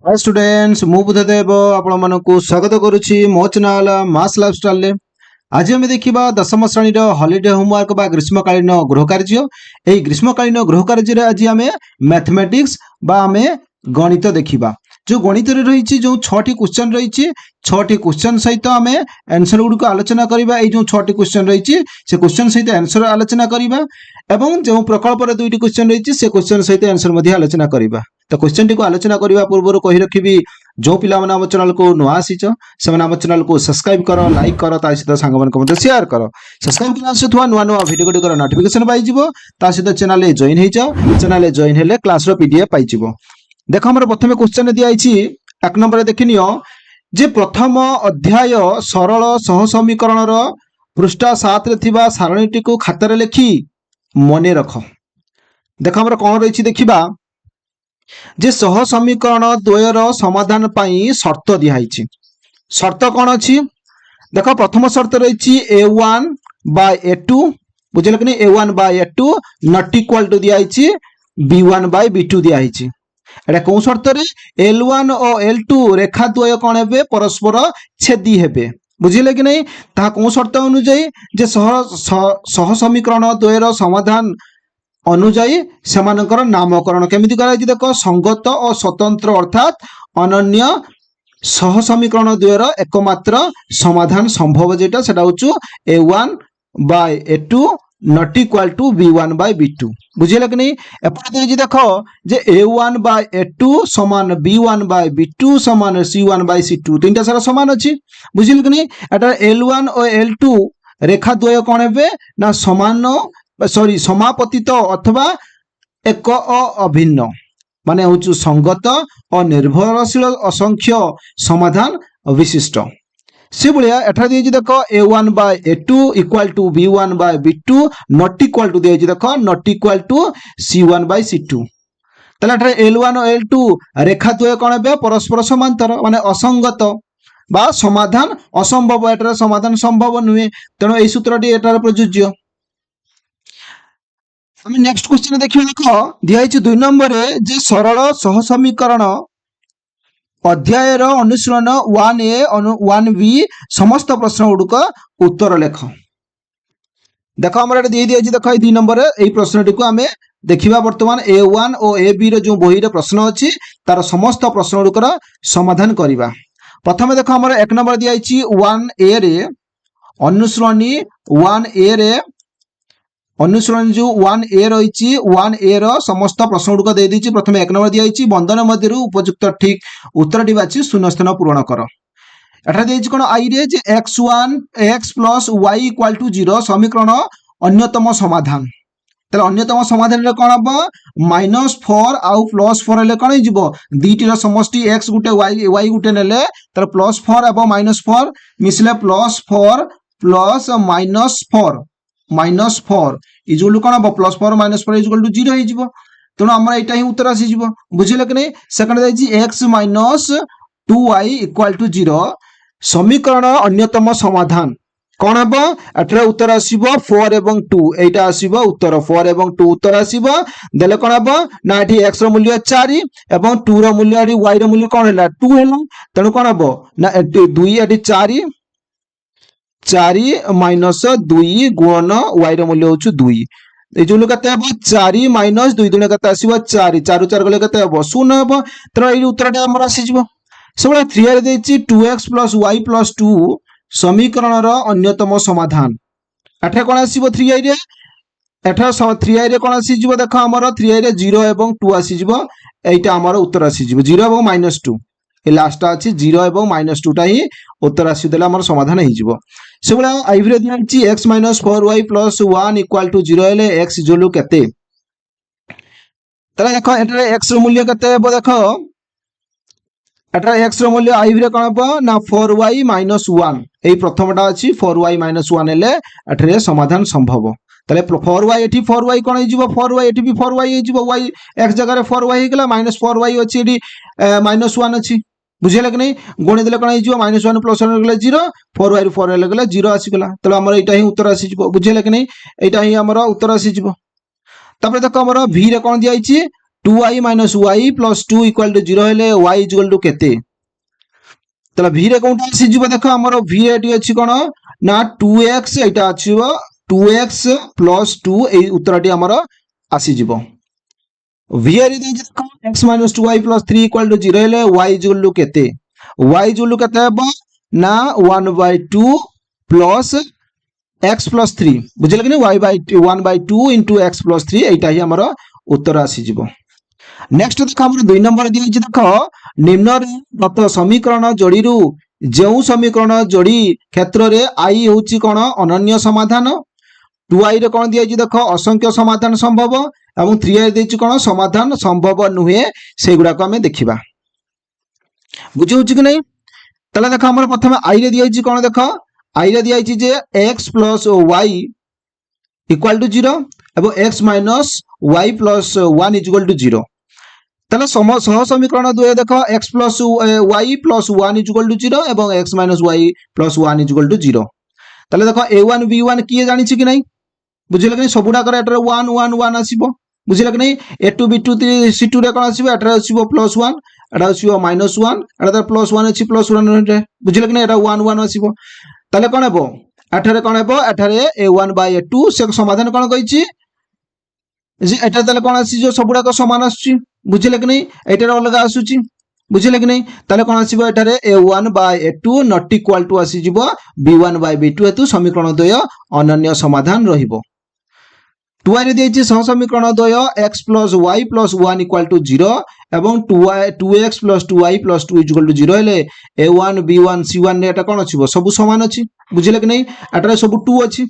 Hi students मु बुद्धदेव आपण मानकु स्वागत करुछि मो चैनल मास लाइफस्टाइल रे। आज आम देखा दशम श्रेणी हॉलिडे होमवर्क बा ग्रीष्मकालीन गृह कार्य। यही ग्रीष्मकालीन गृह कार्य आज आम मैथमेटिक्स बा आम गणित देखा। जो गणित रही जो 6टी क्वेश्चन रही 6टी क्वेश्चन सहित आम आंसर गुड़िक आलोचना करवा। जो 6टी क्वेश्चन रही से क्वेश्चन सहित आंसर आलोचना करवा एवं जो प्रकल्प 2टी क्वेश्चन रही से क्वेश्चन सहित आंसर आलोचना करवा। तो क्वेश्चन टी आलोचना करने पूर्व कही रखी जो पिला आम चैनल को नुआ आसीच से आम चैनल को सब्सक्राइब कर लाइक कर सहित सांग मान शेयर कर। सब्सक्राइब कर नुआ नुआ भिडियो गुड़िकर नोटिफिकेशन पाइज सहित चैनल जॉइन हो चैनल जॉइन हेले क्लास पीडीएफ पाइज। देख आम प्रथम क्वेश्चन दिखाई 1 नंबर देखनी जे प्रथम अध्याय सरल सहसमीकरण पृष्ठा 7 रे सारणीटी को खातार लिखि मने रख। देख आम कौन रही देखा जे सह समीकरण द्वयर समाधान पाई शर्त दिखाई। शर्त कौन अच्छी देख प्रथम शर्त रही a1 बाय a2 बुझे कि a1 by a2 not equal to दिखाई b1 बाय b2 दिखाई। एटा कौ शर्त रे L1 और L2 रेखा द्वय कौन हे परस्पर छेदी हेबे बुझिले कि नहीं ता कौ शर्त अनुଯାयी जे सह समीकरण द्वयर समाधान अनुजाई सेमानकर नामकरण केमिति कराई देख संगत और स्वतंत्र अर्थात अनन्य सह समीकरण द्वयर एकमात्र समाधान संभव जेटा सेटा होचु a1 by a2 not equal to b1 by b2 बुझिले कि नहीं। एपटे देख जे a1 बाय a2 समान b1 बाय b2 समान c1 बाय c2 तीनटा सारा समान अछि बुझिले कि नहीं। एटा L1 और L2 रेखा द्वय कोन हेबे ना समान सॉरी समापतित अथवा एक अभिन्न माने हूँ संगत और निर्भरशील असंख्य समाधान विशिष्ट से भाया एठार दिए देख a1 by a2 equal to b1 by b2 not equal to दिए देख not equal to c1 bye c2 ताले एठार L1 और L2 रेखा द्वय कौन हे परस्पर समांतर माने असंगत बा समाधान असंभव एटार समाधान संभव नुहे तेणु यही सूत्रटी एटार प्रযোज्य। नेक्स्ट क्वेश्चन देखिए देख दिखाई 2 नंबर जे सरल सहसमीकरण अध्याय अनुशीलन 1A 1B समस्त प्रश्न गुड़िक उत्तर लेख। देख आम दी देख 2 नंबर यही प्रश्नटी को आम देखा बर्तमान A1 और AB जो बही प्रश्न अच्छी तार समस्त प्रश्न गुड़िकर समाधान करवा। प्रथम देख आम 1 नंबर दिखाई 1A रे अनुशीलनी 1A रे अनुशीलन जो 1A रही 1A समस्त प्रश्न गुड़िक दे दी। प्रथम 1 नंबर दिखाई बंधन मध्य उपयुक्त ठीक उत्तर बाची शून्य स्थान पूरण कर। एटा देछि कोन आई रे जे x1 x plus y equal to 0 समीकरण अन्यतम समाधान तले अन्यतम समाधान रे कोन हबो -4 आउ +4 ले कोन हिजबो दीटीर समष्टि x गुटे y गुटे नेले तर +4 एवं -4 मिसले +4 प्लस -4 इजुअल कौन हम +4 -4 इजुअल टू 0 हो तेणु आम यहाँ ही उत्तर आसीज बुझे कि नहीं। Second x - 2y equal to 0 समीकरण अन्यतम समाधान कौन हम एटार उत्तर आसब 4 एवं 2 एटा आसब उत्तर 4 एवं 2 उत्तर आसब देले कौन हम ना ये x मूल्य 4 एवं 2 मूल्य y मूल्य कौन है 2 है तेणु कौन हम ना 2 ये 4 माइनस 2 गुणन y मूल्य हूँ 2 ये जो कते 4 माइनस 2 दुणे कते आसीबो 4 4 4 गले कते हबो 0 हबो तेणु ये उत्तरटा हमर आसीजिवो। सब 3 रे देछि 2x + y + 2 समीकरण अन्यतम समाधान एठा कोन आसीबो 3i रे एठा 3i रे कोन आसीजिवो देख हमर 3i रे 0 एवं 2 आसीजिवो एटा हमर उत्तर आसीजिवो 0 एवं -2 ए लास्ट अछि 0 एवं -2 टा ही उत्तर आसी देला हमर समाधान हे जिवो। से बला आइव रे दिछि x - 4y + 1 इक्वल टू 0 हेले x इजुअल केते तले देखो एटा x रो मूल्य केते हेबो देखो एटा x रो मूल्य आइव रे कोन हेबो ना 4y - 1 एई प्रथमटा अछि 4y - 1 हेले एठरे समाधान संभव तले 4y एठी 4y कोन हे जिवो 4y एठी भी 4y हे जिवो y x जगह रे 4y हे गेला -4y अछि एठी -1 अछि बुझे कि नहीं गणि देले कौन हो -1 + 1 गले 0 4y 4 गले 0 आसीगला तेल आम यहाँ ही उत्तर आसीज बुझे कि नहीं यहाँ ही आम उत्तर आसीज। देख आम v रे कौन दिखाई 2y minus y plus 2 equal to 0 हेले y equal to केते तला v रे कोनटा आसी जिवो देखो हमर v एटी अछि कोन ना 2x एटा आछिबो 2x plus 2 ए उत्तरटी हमर आसी जिवो v रे दे देखो x minus 2y plus 3 equal to 0 हेले y equal to केते y equal to केते हबो ना 1/2 plus x plus 3 बुझिले कि y by 1/2 into x plus 3 एटा ही हमर उत्तर आसी जिवो नेक्स्ट देखो हमर 2 नंबर दिया छि देखो निम्न रे दत्त समीकरण जोड़ी रु जेउ समीकरण जोड़ी क्षेत्र रे i होछि कोन अनन्य समाधान 2i रे कोन दिया छि देखो असंख्य समाधान संभव एवं 3i दे छि कोन समाधान संभव नुहे सेगुडा को हमें देखिबा बुझौ छि कि नै तले देखो हमर प्रथमे i रे दिया छि कोन देखो i रे दिया छि जे x plus y equal to 0 एवं x minus y plus 1 is equal to 0 तले सह समीकरण 2 देखो x plus y plus 1 is equal to 0 एवं x minus y plus 1 is equal to 0 तले देखो a1 b1 किए जानि छि कि नै बुझिले कि सबुडा करे एटर 1 1 1 आसीबो बुझिले कि नै a2 b2 c2 रे कोन आसीबो एटर आसीबो +1 एटा आसीबो -1 एटा +1 अछि +1 बुझिले कि नै एटा 1 1 आसीबो तले कोन हेबो एठारे कोन हेबो एठारे a1 by a2 से समाधान कोन कहिछि जे एटा तले कोन आसी जो सबुडा को समान आछी बुझिले कि नै एटारे अलग आसुची बुझिले कि नै तले कोन आसीबो एटारे a1 by a2 not equal to आसी जिवो b1 by b2 हेतु समीकरण 2 अनन्य समाधान रहिबो 2i रे देछि सह समीकरण 2 x plus y plus 1 equal to 0 एवं 2x plus 2y plus 2 is equal to 0 हेले a1 b1 c1 ने एटा कोन अछिबो सब समान अछि बुझिले कि नै एटारे सब 2 अछि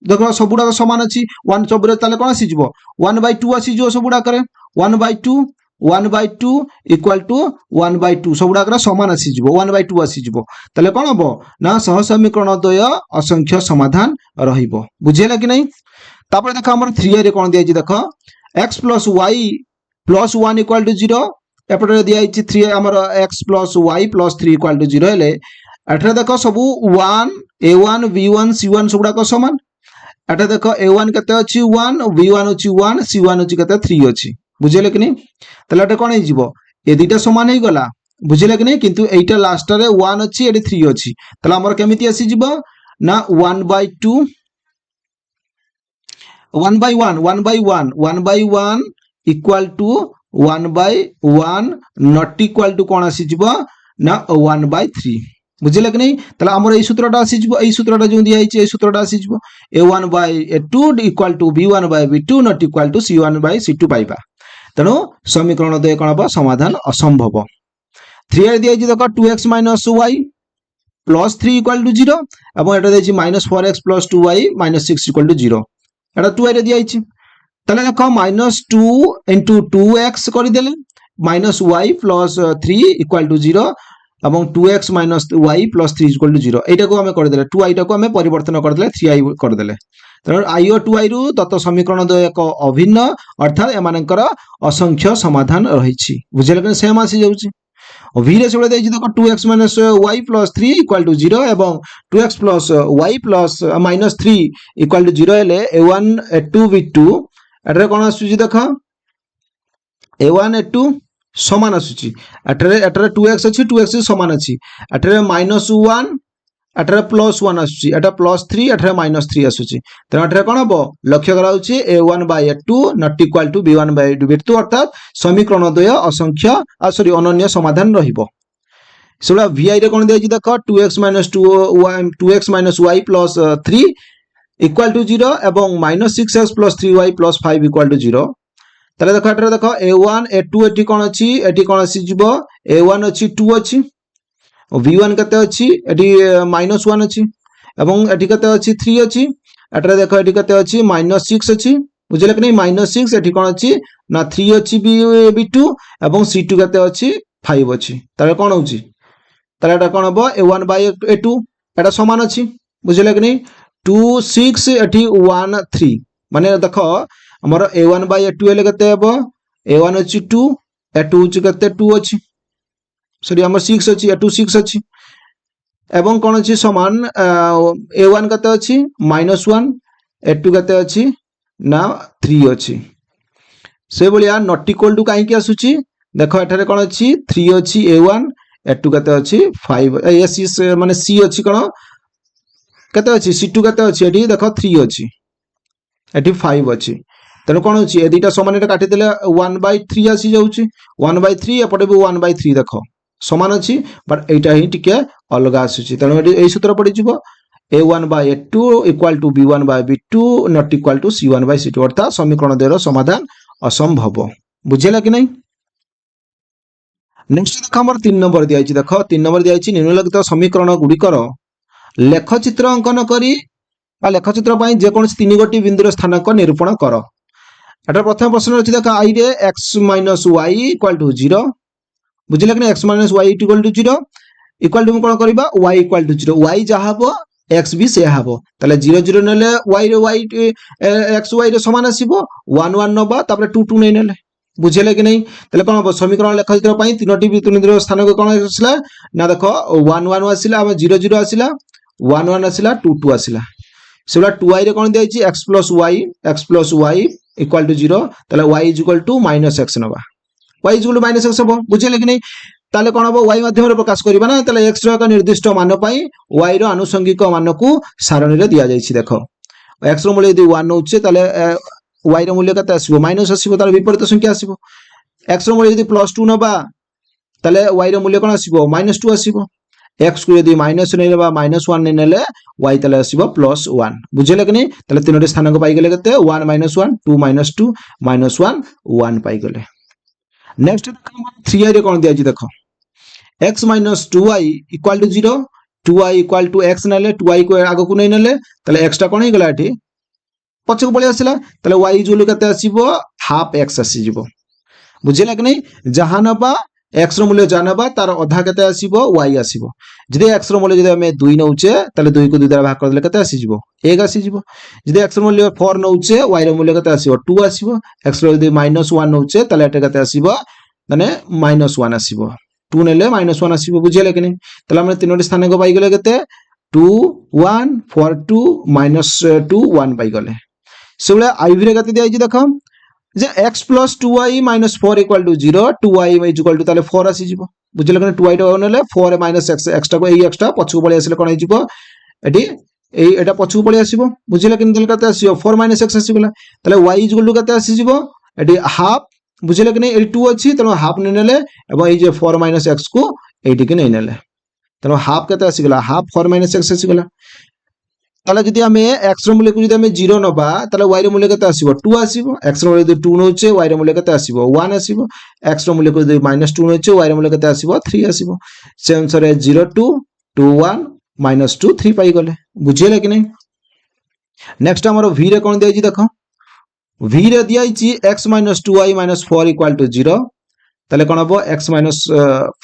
देखो सबुडा समान अछि 1 सबरे ताले कोन आसी जिवो 1/2 आसी जो सबुडा करे 1/2 equal to 1/2 सबुडा करे समान आसी जिवो 1/2 आसी जिवो ताले कोन हबो ना सह समीकरण 2 असंख्य समाधान रहिबो बुझिले कि नै तापर देखो हमर 3 रे कोन दिया छि देखो x plus y plus 1 equal to 0 एपटे दिया छि 3 हमर x plus y plus 3 equal to 0 हेले एठरे देखो सब 1 a1 b1 c1 सबुडा को समान एटा देखो a1 केते अछि 1 b1 अछि 1 c1 अछि केते 3 अछि बुझिले कि नै तले एटा कोन हे जिवो ए दुटा समान हे गला बुझिले कि नै किंतु एटा लास्ट रे 1 अछि एडी 3 अछि तले हमर केमिति आसी जिवो ना 1/2 1/1 equal to 1/1 not equal to कोन आसी जिवो ना 1/3 बुझिले कि नै तले हमर एई सूत्रटा आसी जिवो एई सूत्रटा जो दिया हिचे एई सूत्रटा आसी जिवो a1 by a2 equal to b1 by b2 not equal to c1 by c2 पाइबा तनो समीकरण 2 कोन बा समाधान असंभव 3 रे दिया हिचे देखो 2x minus y plus 3 equal to 0 एवं एटा देछि -4x plus 2y minus 6 equal to 0 एटा 2 रे दिया हिचे तले देखो -2 into 2x करि देले -y plus 3 equal to 0 एवं 2x minus y plus 3 equal to 0 एटा को हमें कर देले 2i टा को हमें परिवर्तन कर देले 3i कर देले तर i और 2i रु दत्त समीकरण 2 एक अभिन्न अर्थात एमानकर असंख्य समाधान रहिछि बुझले कि सेम आसी जाउछि v रे सेबे देछि देखो 2x minus y plus 3 equal to 0 एवं 2x plus y plus minus 3 equal to 0 हेले a1 a2 b2 एटरे कोन आसुछि देखो a1 a2 समान आसुछि एटरे 2x अछि 2x समान अछि एटरे -1 एटरे +1 आसुछि एटा +3 एटरे -3 आसुछि त एटरे कोन हबो लक्ष्य कराउछि a1 by a2 not equal to b1 by b2 अर्थात समीकरण 2 असंख्य सॉरी अनन्य समाधान रहिबो सेला vi रे कोन देछि देखो 2x minus y plus 3 equal to 0 एवं -6x plus 3y plus 5 equal to 0 तले देखो एटरे देखो a1 a2 एटी कोन अछि एटी कोन आसी जिवो a1 अछि 2 अछि और v1 कते अछि एटी -1 अछि एवं एटी कते अछि 3 अछि एटरे देखो एटी कते अछि -6 अछि बुझले कि नै -6 एटी कोन अछि ना 3 अछि b2 एवं c2 कते अछि 5 अछि तले कोन होछि तले एटा कोन हबो a1 by a2 एटा समान अछि बुझले कि नै 2 6 एटी 1 3 माने देखो हमर a1 by a2 हेले कते हेबो a1 अछि 2 a2 अछि कते 2 अछि सॉरी हमर 6 अछि a2 6 अछि एवं कोन अछि समान a1 कते अछि -1 a2 कते अछि ना 3 अछि से भाया नॉट इक्वल टू कहीं आसूची देख एठारे कौन अच्छी 3 अच्छी a1 एटू केते अच्छी 5 ए सी माने सी अच्छी कौन केते अच्छी c2 केते अच्छी एठी देख 3 अच्छी एठी 5 अच्छी तेणु कौन अच्छी ए दुटा समान काटिदेले 1/3 आसी जाऊँगी 1/3 एपटे भी 1/3 देख समान अच्छी बट एटा ही टिके अलग आसूची तेणु यही सूत्र पड़ीज a1/a2 equal to b1/b2 not equal to c1/c2 अर्थात समीकरण 2 समाधान असंभव बुझेगा कि नहीं। नेक्स्ट देख आम 3 नंबर दिखाई देख 3 नंबर दिखाई निम्नलिखित समीकरण गुड़िकर लेखचित्र अंकन करी लेखचित्र जेकोसी 3 गोटी बिंदुर स्थानक निरूपण कर। एटा प्रथम प्रश्न अच्छी देख आई रे x minus y equal to 0 बुझे कि x minus y equal to 0 equal to कौन करवा y इक्वाल टू 0 y जहाँ हम एक्स भी से हम ताले 0 0 नेले y रे y एक्स y रे समान आसीबो 1 1 नबा तापर 2 2 नै नेले बुझेले कि नहीं ताले कोन हो समीकरण लेखचित्र पई तीनोटी बिंदुर स्थान को कोन आसिला ना देखो 1 1 आसिला हम 0 0 आसिला 1 1 आसिला 2 2 आसिला सेला 2y रे कोन दियाई x plus y equal to 0 ताले y is equal to minus x नबा y is equal to minus x हो बुझेले कि नहीं ताले कोन हो y माध्यम रे प्रकाश करबा ना ताले x रो एक निर्दिष्ट मान पई y रो आनुषंगिक मान को सारणी रे दिया जाईछि देखो x रो मूल्य यदि 1 नउचे ताले y रो मूल्य कते आसीबो माइनस आसीबो तार विपरीत संख्या आसीबो x रो मूल्य यदि प्लस 2 नबा ताले y रो मूल्य कोन आसीबो माइनस 2 आसीबो x को यदि माइनस नै लेबा माइनस 1 नै नेले y ताले आसीबो प्लस 1 बुझेले कि नहीं ताले तीनोटी स्थान को पाई गेले कते 1 - 1 2 - 2 -1 1 पाई गेले। नेक्स्ट 3i रे कोन दिया जी देखो x - 2i equal to 0 2i equal to x नेले 2i को आगो को नै नेले ताले x टा कोन हे गेला एठी पछ को पळे आसिला ताले y इक्वल कते आसीबो हाफ x आसी जिवो बुझेला कि नहीं जहां नबा x रो मूल्य जानबा तार अधा केते आसीबो y आसीबो जदि x रो मूल्य जदि हमें 2 नउचे ताले 2 को 2 द्वारा भाग कर देले केते आसी जिवो 1 आसी जिवो जदि x रो मूल्य 4 नउचे y रो मूल्य केते आसीबो 2 आसीबो x रो जदि -1 नउचे ताले एटा केते आसीबो माने -1 आसीबो 2 नेले -1 आसीबो बुझिले कि नहीं ताले हम तीनोटी स्थान को पाई गेले केते 2 1 4 2 -2 1 पाई गेले सेबले i रे केते दियाई देखो जे x plus 2y minus 4 equal to 0 2y equal to ताले 4 आसी जिवो बुझले कि 2y टा नेले 4 माइनस x x टा को एई x टा पछको पळे आसीले कोन जिवो एटी एई एटा पछको पळे आसीबो बुझले कि कते आसीबो 4 माइनस x आसी गेला ताले y इक्वल टू कते आसी जिवो एटी हाफ बुझले कि एई 2 अछि तनो हाफ नै नेले एबो एई जे 4 माइनस x को एटी के नै नेले तनो हाफ कते आसी गेला हाफ 4 माइनस x आसी गेला ताले जदि हमें x रो मूल्य को जदि हमें 0 नबा ताले y रो मूल्य कते आसीबो 2 आसीबो x रो मूल्य जदि 2 नउचे y रो मूल्य कते आसीबो 1 आसीबो x रो मूल्य को जदि -2 नउचे y रो मूल्य कते आसीबो 3 आसीबो से अनुसार 0 2 2 1 -2 3 पाई गले बुझिले कि नहीं। नेक्स्ट हमरो v रे कोन दियाई देखो v रे दियाई x - 2y - 4 इक्वल टू 0 ताले कोन हबो x -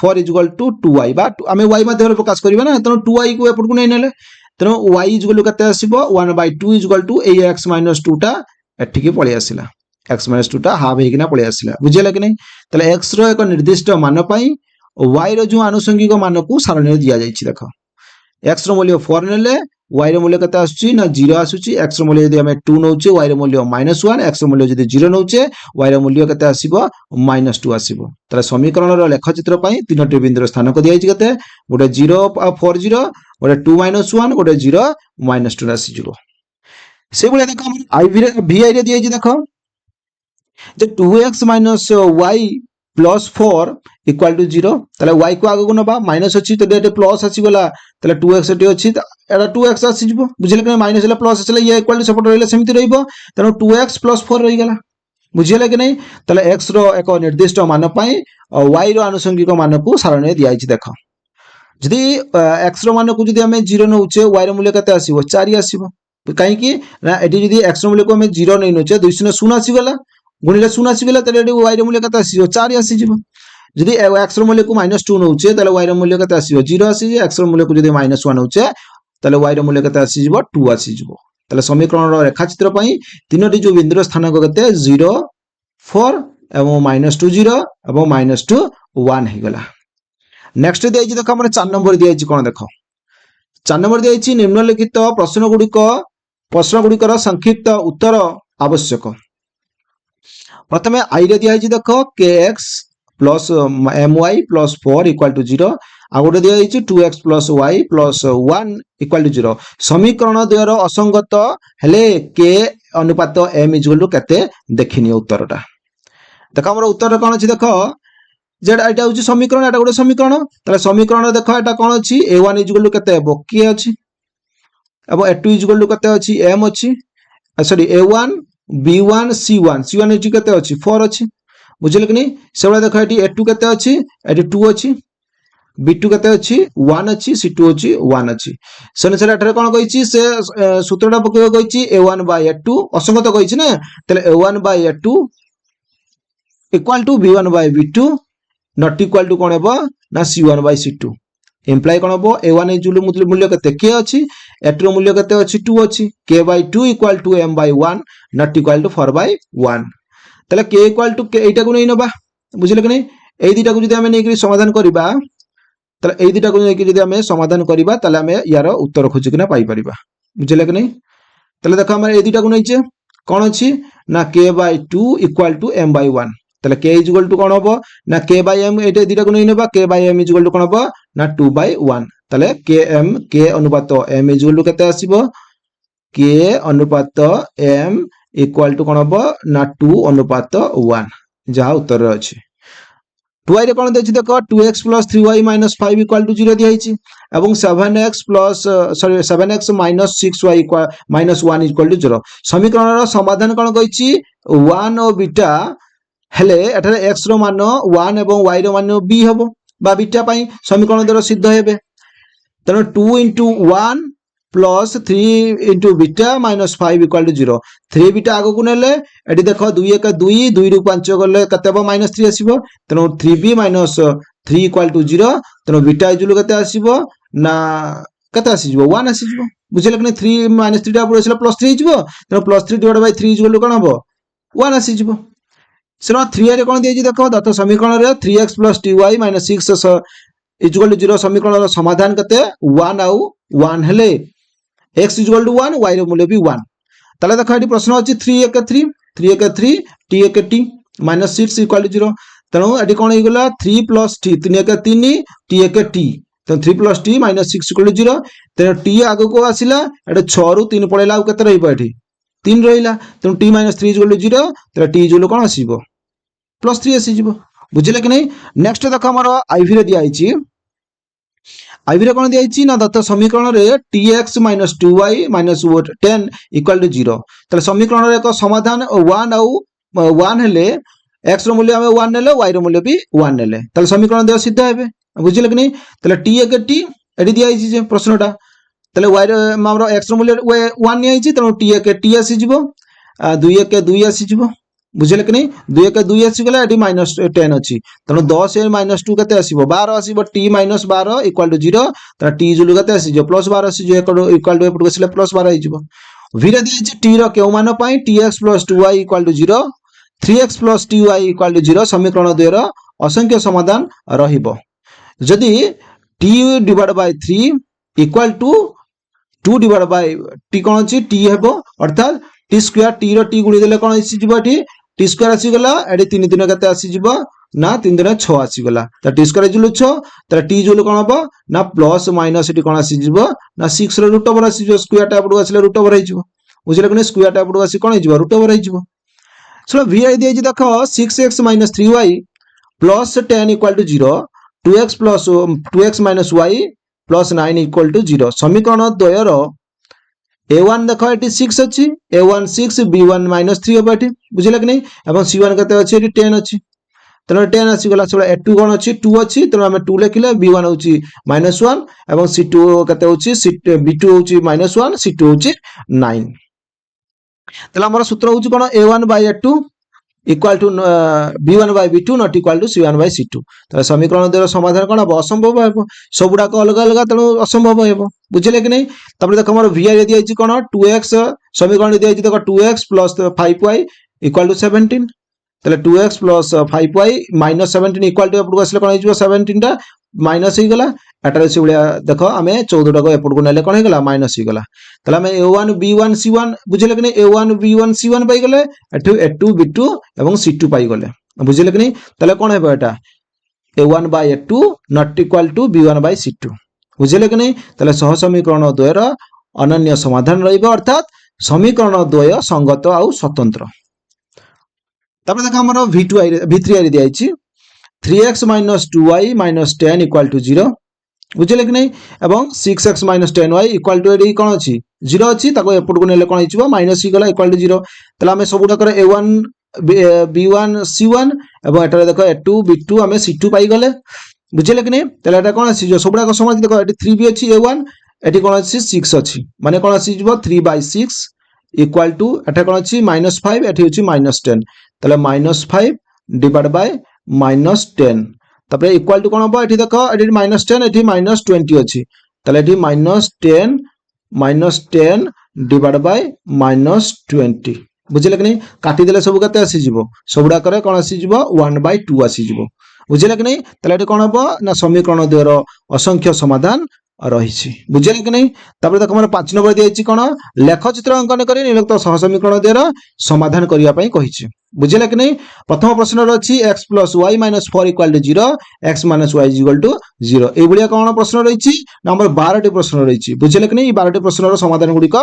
4 इक्वल टू 2y बा हमें y माध्यम रे प्रकाश करबा ना त 2y को एपट को नै नेले तेणु y इक्वल कते आसीबो 1/2 इक्वल टू ए x - 2 टा एठी के पळे आसिला x - 2 टा हाफ हेकिना पळे आसिला बुझिला कि नहीं तले x रो एक निर्दिष्ट मान पई y रो जो आनुषंगिक मान को सारणी दिया जाईछि देखो x रो मूल्य 4 नेले y रो मूल्य कते आसुची ना 0 आसुची x रो मूल्य यदि हमें 2 नउचे y रो मूल्य -1 x रो मूल्य यदि 0 नउचे y रो मूल्य कते आसीबो -2 आसीबो तले समीकरण रो लेखचित्र पई तीनोटी बिंदुर स्थान को दियाई कते गोटे 0 4 0 गोटे 2 -1 गोटे 0 -2 आसी जिवो से बोले देखो हम vi रे दियाई देखो जे 2x - y plus 4 equal to 0 ताले y को आगो को नबा माइनस अछि तो डेटे प्लस आसी गला ताले 2x एटी अछि एटा 2x आसी जिवो बुझिले कि माइनस ले प्लस आछले ये इक्वल टू सपोर्ट रहले सेमिति रहइबो तनो 2x + 4 रहि गेला बुझिले कि नहीं ताले x रो एक निर्दिष्ट मान पई y रो आनुषंगिक मान को सारणी दियाई देखो जदि x रो मान को जदि हमें 0 नउचे y रो मूल्य कते आसीबो 4 आसीबो काई कि ना एटी जदि x रो मूल्य को हमें 0 नै नउचे 2 0 आसी गला गुणिले 0 आसी गेला ताले y रो मूल्य कते आसीबो 4 आसी जिवो जदि x रो मूल्य को -2 नउचे ताले y रो मूल्य कते आसीबो 0 आसी जे x रो मूल्य को जदि -1 नउचे ताले y रो मूल्य कते आसी जिवो 2 आसी जिवो ताले समीकरण रो रेखाचित्र पई तीनोटी जो बिंदुर स्थान को कते 0 4 एवं -2 0 एवं -2 1 हे गेला। नेक्स्ट दियाई देखो हमर 4 नंबर दियाई कोन देखो 4 नंबर दियाई निम्नलिखित प्रश्न गुड़िकर संक्षिप्त उत्तर आवश्यक प्रथमे आई रे दिया देख kx plus my plus 4 equal to 0 आ गोटे दिया 2x plus y plus 1 equal to 0 समीकरण द्वयर असंगत हेले k अनुपात m इक्वल टू केते देखिनि उत्तरटा देख हमर उत्तर कोन अछि देख जेडा एटा होची समीकरण एटा गोटे समीकरण ताले समीकरण देख एटा कोन अछि a1 इक्वल टू केते हेबो k अछि एबो a2 इक्वल टू केते अछि m अछि sorry a1 b1 c1 eighty केते अछि 4 अछि बुझिले कि नहीं से बडा देखो एटी a2 केते अछि एटी 2 अछि b2 केते अछि 1 अछि c2 अछि 1 अछि सने सने एठारे कोन कहिछि से सूत्रटा पकेबो कहिछि a1 by a2 असंगत कहिछि ना तले a1 by a2 equal to b1 by b2 not equal to कोन हेबो ना c1 by c2 इम्प्लाई कोन हेबो a1 इक्वल मूल्य केते k अछि a2 रो मूल्य केते अछि 2 अछि k by 2 equal to m by 1 not equal to 4 by 1 तले k इक्वल टू एटा को नै नबा बुझिले कि नै एई दुटा को जदि हमें नै समाधान करिबा तले एई दुटा को नै जदि हमें समाधान करिबा तले हमें यार उत्तर खोजि किना पाई परिबा बुझिले कि नै तले देखो हम एई दुटा को नैचे कोन अछि ना k by 2 equal to m by 1 तले k इक्वल टू कोन होबो ना k by m एटा दुटा को नै नबा k by m equal to कोन होबो ना 2 by 1 तले k अनुपात m इक्वल टू केते आसीबो k अनुपात m इक्वल टू कोन होबो ना 2 अनुपात 1 जहा उत्तर अछि 2y रे कोन देछि देखो 2x + 3y - 5 इक्वल टू 0 दियाइछि एवं 7x plus sorry 7x - 6y -1 equal to 0 समीकरण रो समाधान कोन कहिछि 1 और बीटा हेले एठारे x रो मान 1 एवं y रो मान b हबो बा बीटा पई समीकरण द्वारा सिद्ध हेबे तनो 2 * 1 plus 3 into beta minus 5 equal to 0 3 beta आगो को नेले एटी देखो 2 1 2 2 रु 5 गले कतेबो -3 आसीबो तनो 3b - 3 इक्वल टू 0 तनो बीटा इजुल कते आसीबो ना कते आसीबो 1 आसीबो बुझले कि 3 - 3 टा पुरो आसीला +3 हिजबो तनो +3 / 3 इजुल कोन हबो 1 आसीबो सेनो 3 रे कोन देछि देखो दत्त समीकरण रे 3x + 2y - 6 इक्वल टू 0 समीकरण रो समाधान कते 1 आउ 1 हेले x इक्वल टू 1 y रो मूल्य भी 1 ताले देखो एटी प्रश्न अछि 3 1 3 3 1 3 t 1 t -6 इक्वल टू 0 तनो एटी कोन हो गेला 3 + t 3 1 3 t 1 t तो 3 + t -6 इक्वल टू 0 तनो t आगो को आसिला एटे 6 रु 3 पळेला आ केते रहिबो एटी 3 रहिला तनो t - 3 इक्वल टू 0 तनो t इक्वल कोन आसीबो +3 आसीबो बुझिले कि नै नेक्स्ट देखो हमर आईवी रे दिया आइछि आईवी रे कोन दिया आइछि ना दत्त समीकरण रे tx - 2y - 10 इक्वल टू 0 तले समीकरण रे एक समाधान 1 आउ 1 हेले x रो मूल्य हमें 1 नेले y रो मूल्य भी 1 नेले तले समीकरण दे सिद्ध हेबे बुझिले कि नै तले t 1 t एडी दिया आइछि जे प्रश्नटा तले y रो हमरो x रो मूल्य 1 नि आइछि तनो t 1 t आसी जिवो 2 1 2 आसी जिवो बुझिले कि नै 2 1 2 आसी गेला एडी -10 अछि तनो 10 - 2 कते आसीबो 12 आसीबो t - 12 इक्वल टू 0 त t जुल कते आसी जो +12 आसी जो इक्वल टू एपट गसिले +12 आइ जिवो वीरे दिछि t रो केउ मान पई tx + 2y equal to 0 3x + ty equal to 0 समीकरण द्वयर असंख्य समाधान रहिबो जदि t divide by 3 equal to 2 divide by t कोन अछि t हेबो अर्थात t स्क्वायर t रो t गुणी देले कोन आसी जिवो एठी t स्क्वायर आसी गला एडी 3 3 कते आसी जिवो ना 3 3 6 आसी गला त t स्क्वायर जुल 6 त t जुल कोन हबो ना प्लस माइनस एठी कोन आसी जिवो ना 6 रो रूट ओवर आसी जो स्क्वायर टा पडू आसीले रूट ओवर हे जिवो बुझिले कि स्क्वायर टा पडू आसी कोन हे जिवो रूट ओवर हे जिवो सो vi दिए जे देखो 6x - 3y + 10 equal to 0 2x + 2x - y + 9 equal to 0 समीकरण द्वयर a1 देखो एटी 6 अछि a1 6 b1 -3 होबा एटी बुझिले कि नै एवं c1 कते अछि एटी 10 अछि तनो 10 आसी गला सो a2 कोन अछि 2 अछि तनो हम 2 लेखिले b1 होछि -1 एवं c2 कते होछि b2 होछि -1 c2 होछि 9 तला हमर सूत्र होछि कोन a1 by a2 equal to b1 by b2 not equal to c1 by c2 त समीकरण देर समाधान कोन हबो असंभव हेबो सबुडा को अलग अलग तनो असंभव हेबो बुझिले कि नै तबरे देखो हमर vi रे दियाछि कोन 2x समीकरण दियाछि देखो 2x + 5y इक्वल टू 17 तले 2x + 5y - 17 इक्वल टू एपड गसले कोन हिजबो 17 टा माइनस हे गला एटारे से भाया देख आम 14 टाक एपट को ना कौन होगा माइनस होगा ताले आम A1 B1 C1 बुझे कि नहीं A1 B1 C1 पाईगले A2 B2 और C2 पाईगले बुझे कि नहीं ताले कौन है एटा A1 by A2 not equal to B1 by C2 बुझे कि नहीं ताले सह समीकरण द्वयर अनन्य समाधान रहिबो अर्थात समीकरण द्वय संगत आउ स्वतंत्र तापर देख हमर V3 दिया 3x minus 2y minus 10 equal to 0 बुझे कि नहीं एवं 6x minus 10y equal to AD कौन अच्छी 0 अच्छी ताको एपट को नेले कौन हो माइनस गला इक्वल टू 0 ताले आमे सब गुडा करे A1 B1 C1 एवं एटारे देखो A2 B2 आमे C2 पाई गले बुझे कि नहीं ताले एटा कौन अच्छी जो सब गुडा समाज देखो एटी 3 भी अच्छी A1 एटी कौन अच्छी 6 अच्छी माने कौन अच्छी 3/6 इक्वल टू एटा कौन अच्छी -5 एटी होची -10 ताले -5 डिवाइड बाय -10 तापर इक्वल टू कौन हम ये देख ये -10 ये -20 अच्छी ताले ये -10 डिवाइड बाय -20 बुझे कि नहीं काटिदेले सब के आसीज सबुड़ा कौन आसीज 1/2 आसीज बुझे कि नहीं ताले ये कौन हम ना समीकरण द्वयर असंख्य समाधान रही बुझे कि नहीं तापर देख मोर 5 नंबर दिया कौन लेख चित्र अंकन कर निम्नलिखित सह समीकरण द्वारा समाधान करने कही बुझे कि नहीं प्रथम प्रश्न अच्छी x + y - 4 = 0 x - y = 0 ये कौन प्रश्न रही नंबर 12 प्रश्न रही बुझे कि नहीं 12 प्रश्न समाधान गुड़िक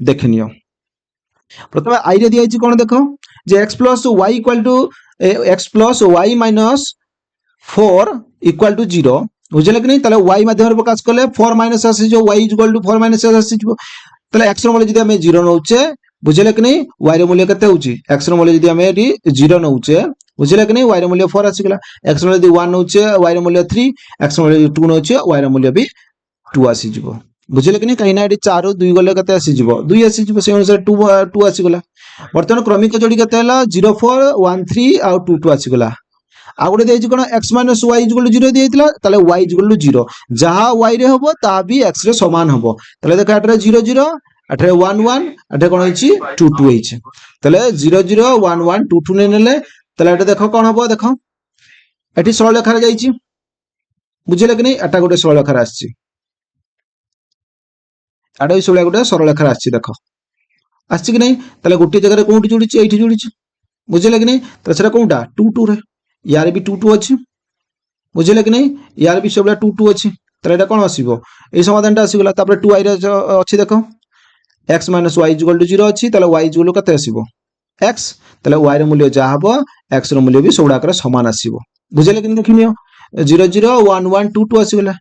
देखनी प्रथम आई रे दिया कौन देख x + y = 4 = 0 बुझे कि नहीं ताले y माध्यम प्रकाश कले 4 माइनस आसी जो y = 4 माइनस आसी जो ताले x रो मूल्य जदि हमें 0 नउचे बुझे कि नहीं y रो मूल्य केते होची x रो मूल्य जदि हमें एडी 0 नउचे बुझे कि नहीं y रो मूल्य 4 आसी गला x रो जदि 1 नउचे y रो मूल्य 3 x रो मूल्य 2 नउचे y रो मूल्य भी 2 आसी जिवो बुझे कि नहीं कहीं ना एडी 4 2 गले केते आसी जिवो 2 आसी जिवो से अनुसार 2 आसी गला वर्तमान क्रमिक जोड़ी केते हला 0 4 1 3 आ 2 2 आसी गला आ गोटे देखि कोन x - y = 0 दियैतला ताले y = 0 जहा y रे हबो ता भी x रे समान हबो ताले देखा एटरे 0 0 एटरे 1 1 एटरे कोन होइछि 2 2 होइछि ताले 0 0 1 1 2 2 ने नेले ताले एटा देखो कोन हबो देखो एठी सरल रेखा रे जाइछि बुझिले कि नहीं एटा गोटे सरल रेखा रे आछि आडो इसोला गोटे सरल रेखा रे आछि देखो आछि कि नहीं ताले गोटे जगह रे कोउठी जोडिछि एठी जोडिछि बुझिले कि नहीं ताले सेटा कोउटा 2 2 रे यार भी 2 2 अच्छी बुझे कि नहीं यार भी सब 2 2 अच्छी ताले एटा कोन आसीबो ए समाधानटा आसीगला तापर 2i रे अछि देखो x - y = 0 अछि ताले y = कते आसीबो x ताले y रे मूल्य जा हबो x रे मूल्य भी सबुडा करे समान आसीबो बुझे कि नहीं देखिनियो 0 0 1 1 2 2 आसीगला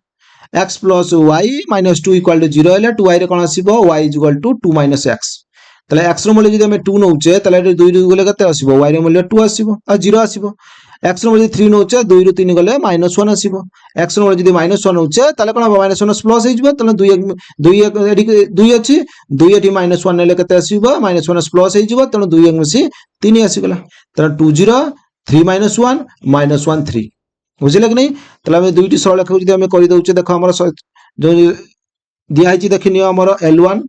x + y - 2 = 0 हेले 2i रे कोन आसीबो y = 2 - x ताले x रो मूल्य जदि हम 2 नउचे ताले 2 2 गले कते आसीबो y रे मूल्य 2 आसीबो आ 0 आसीबो x रो मूल्य 3 नउचे 2 रो 3 गले -1 आसीबो x रो मूल्य जदि -1 नउचे ताले कोन -1 प्लस हे जिवो ताले 2 एडी 2 अछि 2 एठी -1 नेले कते आसीबो -1 प्लस हे जिवो ताले 2 1 मिसी 3 आसीगला ताले 2 0 3 -1 -1 3 बुझिले कि नहीं ताले हम दुईटी सरल रेखा जदि हम करि दउचे देखो हमर जो दिया हिची देखिनियो हमर L1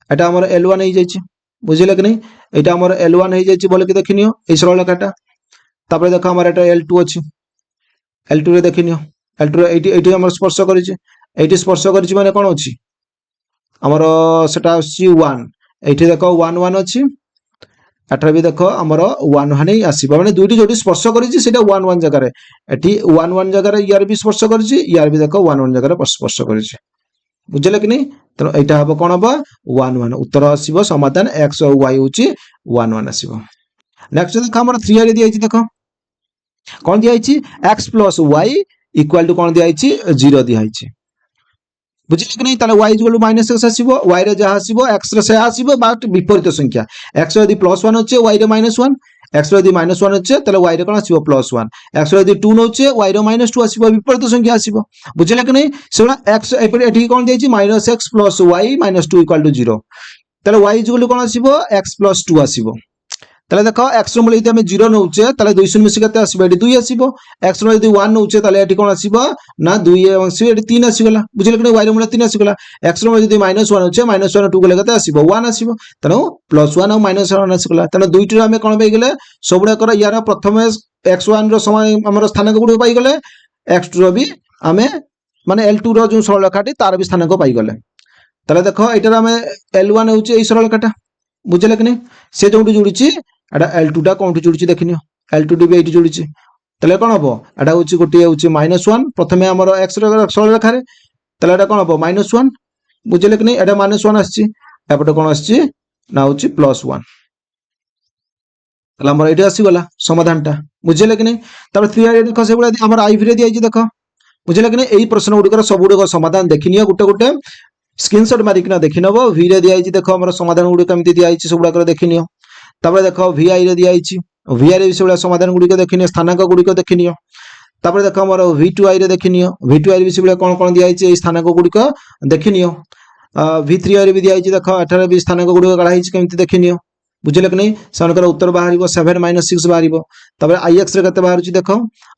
एटा हमर L1 हे जाइछि बुझिले कि नहीं एटा हमर L1 हे जाइछि बोले कि देखिनियो ए सरल रेखाटा तापर देखो हमारे एटा L2 अछि L2 रे देखिनियो L2 रे एटी हमर स्पर्श करिछि एटी स्पर्श करिछि माने कोन अछि हमर सेटा अछि 1 एटी देखो 1 1 अछि एटा भी देखो हमर 1 1 ही आसीबो माने दुईटी जोडी स्पर्श करिछि सेटा 1 1 जगह रे एटी 1 1 जगह रे यार भी स्पर्श करिछि यार भी देखो 1 1 जगह रे स्पर्श करिछि बुझले कि नहीं तो एटा हबो कोन हबो 1 1 उत्तर आसीबो समाधान x और y होछि 1 1 आसीबो नेक्स्ट देखो हमर 3 रे दियाइछि देखो कौन दिया x + y = कौन दिया 0 दिया बुझे कि नहीं ताले y = -x आसीबो y रे जहा आसीबो x रे से आसीबो बाट विपरीत संख्या x रे यदि +1 होचे y रे -1 x रे यदि -1 होचे ताले y रे कोन आसीबो +1 x रे यदि 2 होचे y रे -2 आसीबो विपरीत संख्या आसीबो बुझले कि नहीं सेला x एठी कोन दिया -x + y - 2 = 0 ताले y = कोन आसीबो x + 2 आसीबो ताले देखो x रो मूल्य यदि हम 0 नउचे ताले 2 शून्य मिसी कते आसीबो एडी 2 आसीबो x रो यदि 1 नउचे ताले एठी कोन आसीबो ना 2 एवं सी एडी 3 आसीगला बुझिले कि y रो मूल्य 3 आसीगला x रो मूल्य यदि -1 होचे -1 2 गले कते आसीबो 1 आसीबो तनो +1 और -1 आसीगला तनो दुईटी रो हम कोन पाई गेले सबुडा कर यार प्रथमे x1 रो समान हमर स्थानक गुडी पाई गेले x2 रो भी हमें মানে L2 ର ଯୋଉ ସରଳରେଖାଟି ତାର ବି ସ୍ଥାନାଙ୍କ ପାଇଗଲେ। তাহলে দেখো এটার আমি L1 হচ্ছে এই সরলরেখাটা, বুঝলে কি নাই? সে যোଉଠି যোଡ଼ିଛି এটা L2 টা কোଉଠି যোଡ଼ିଛି ଦେଖିনিଅ, L2 টি ବି এইଠି যোଡ଼ିଛି। তাহলে কোন হবো, এটা হচ্ছে গোটিয়ে হচ্ছে -1 প্রথমে আমার x র সরলরেখারে, তাহলে এটা কোন হবো -1, বুঝলে কি নাই? এটা -1 আসছে, এপটে কোন আসছে না হচ্ছে +1। তাহলে আমার এটা আসিগলা সমাধানটা, বুঝলে কি নাই? তারপরে 3 দেখো সেগুলা আমার আইভি রে দিয়েছি দেখো, বুঝলে কি নাই? এই প্রশ্ন গুড়িকর সবগুড়িক সমাধান দেখিনিও গোটে গোটে স্ক্রিনশট মারিকিনা দেখিনব। ভি রে দিয়েছি দেখো আমার সমাধান গুড়িক কেমতি দিয়েছি সেগুড়াকর দেখিনিও। তারপরে দেখো ভিআই রে দিয়েছি, ভিআই রে সেগুলা সমাধান গুড়িক দেখিনিও, স্থানাঙ্ক গুড়িক দেখিনিও। তারপরে দেখো আমার ভি2আই রে দেখিনিও, ভি2আই রে সেগুলা কোন কোন দিয়েছি এই স্থানাঙ্ক গুড়িক দেখিনিও। ভি3আই রে भी দিয়েছি দেখো, এঠারে भी স্থানাঙ্ক গুড়িক কাঢ়া হয়েছে কেমতি দেখিনিও, বুঝলে কি নাই? সেমানଙ୍କର উত্তর বাহারিব 7 - 6 বাহারিব। তারপরে আইএক্স রে কেতে বাহারুছি দেখো,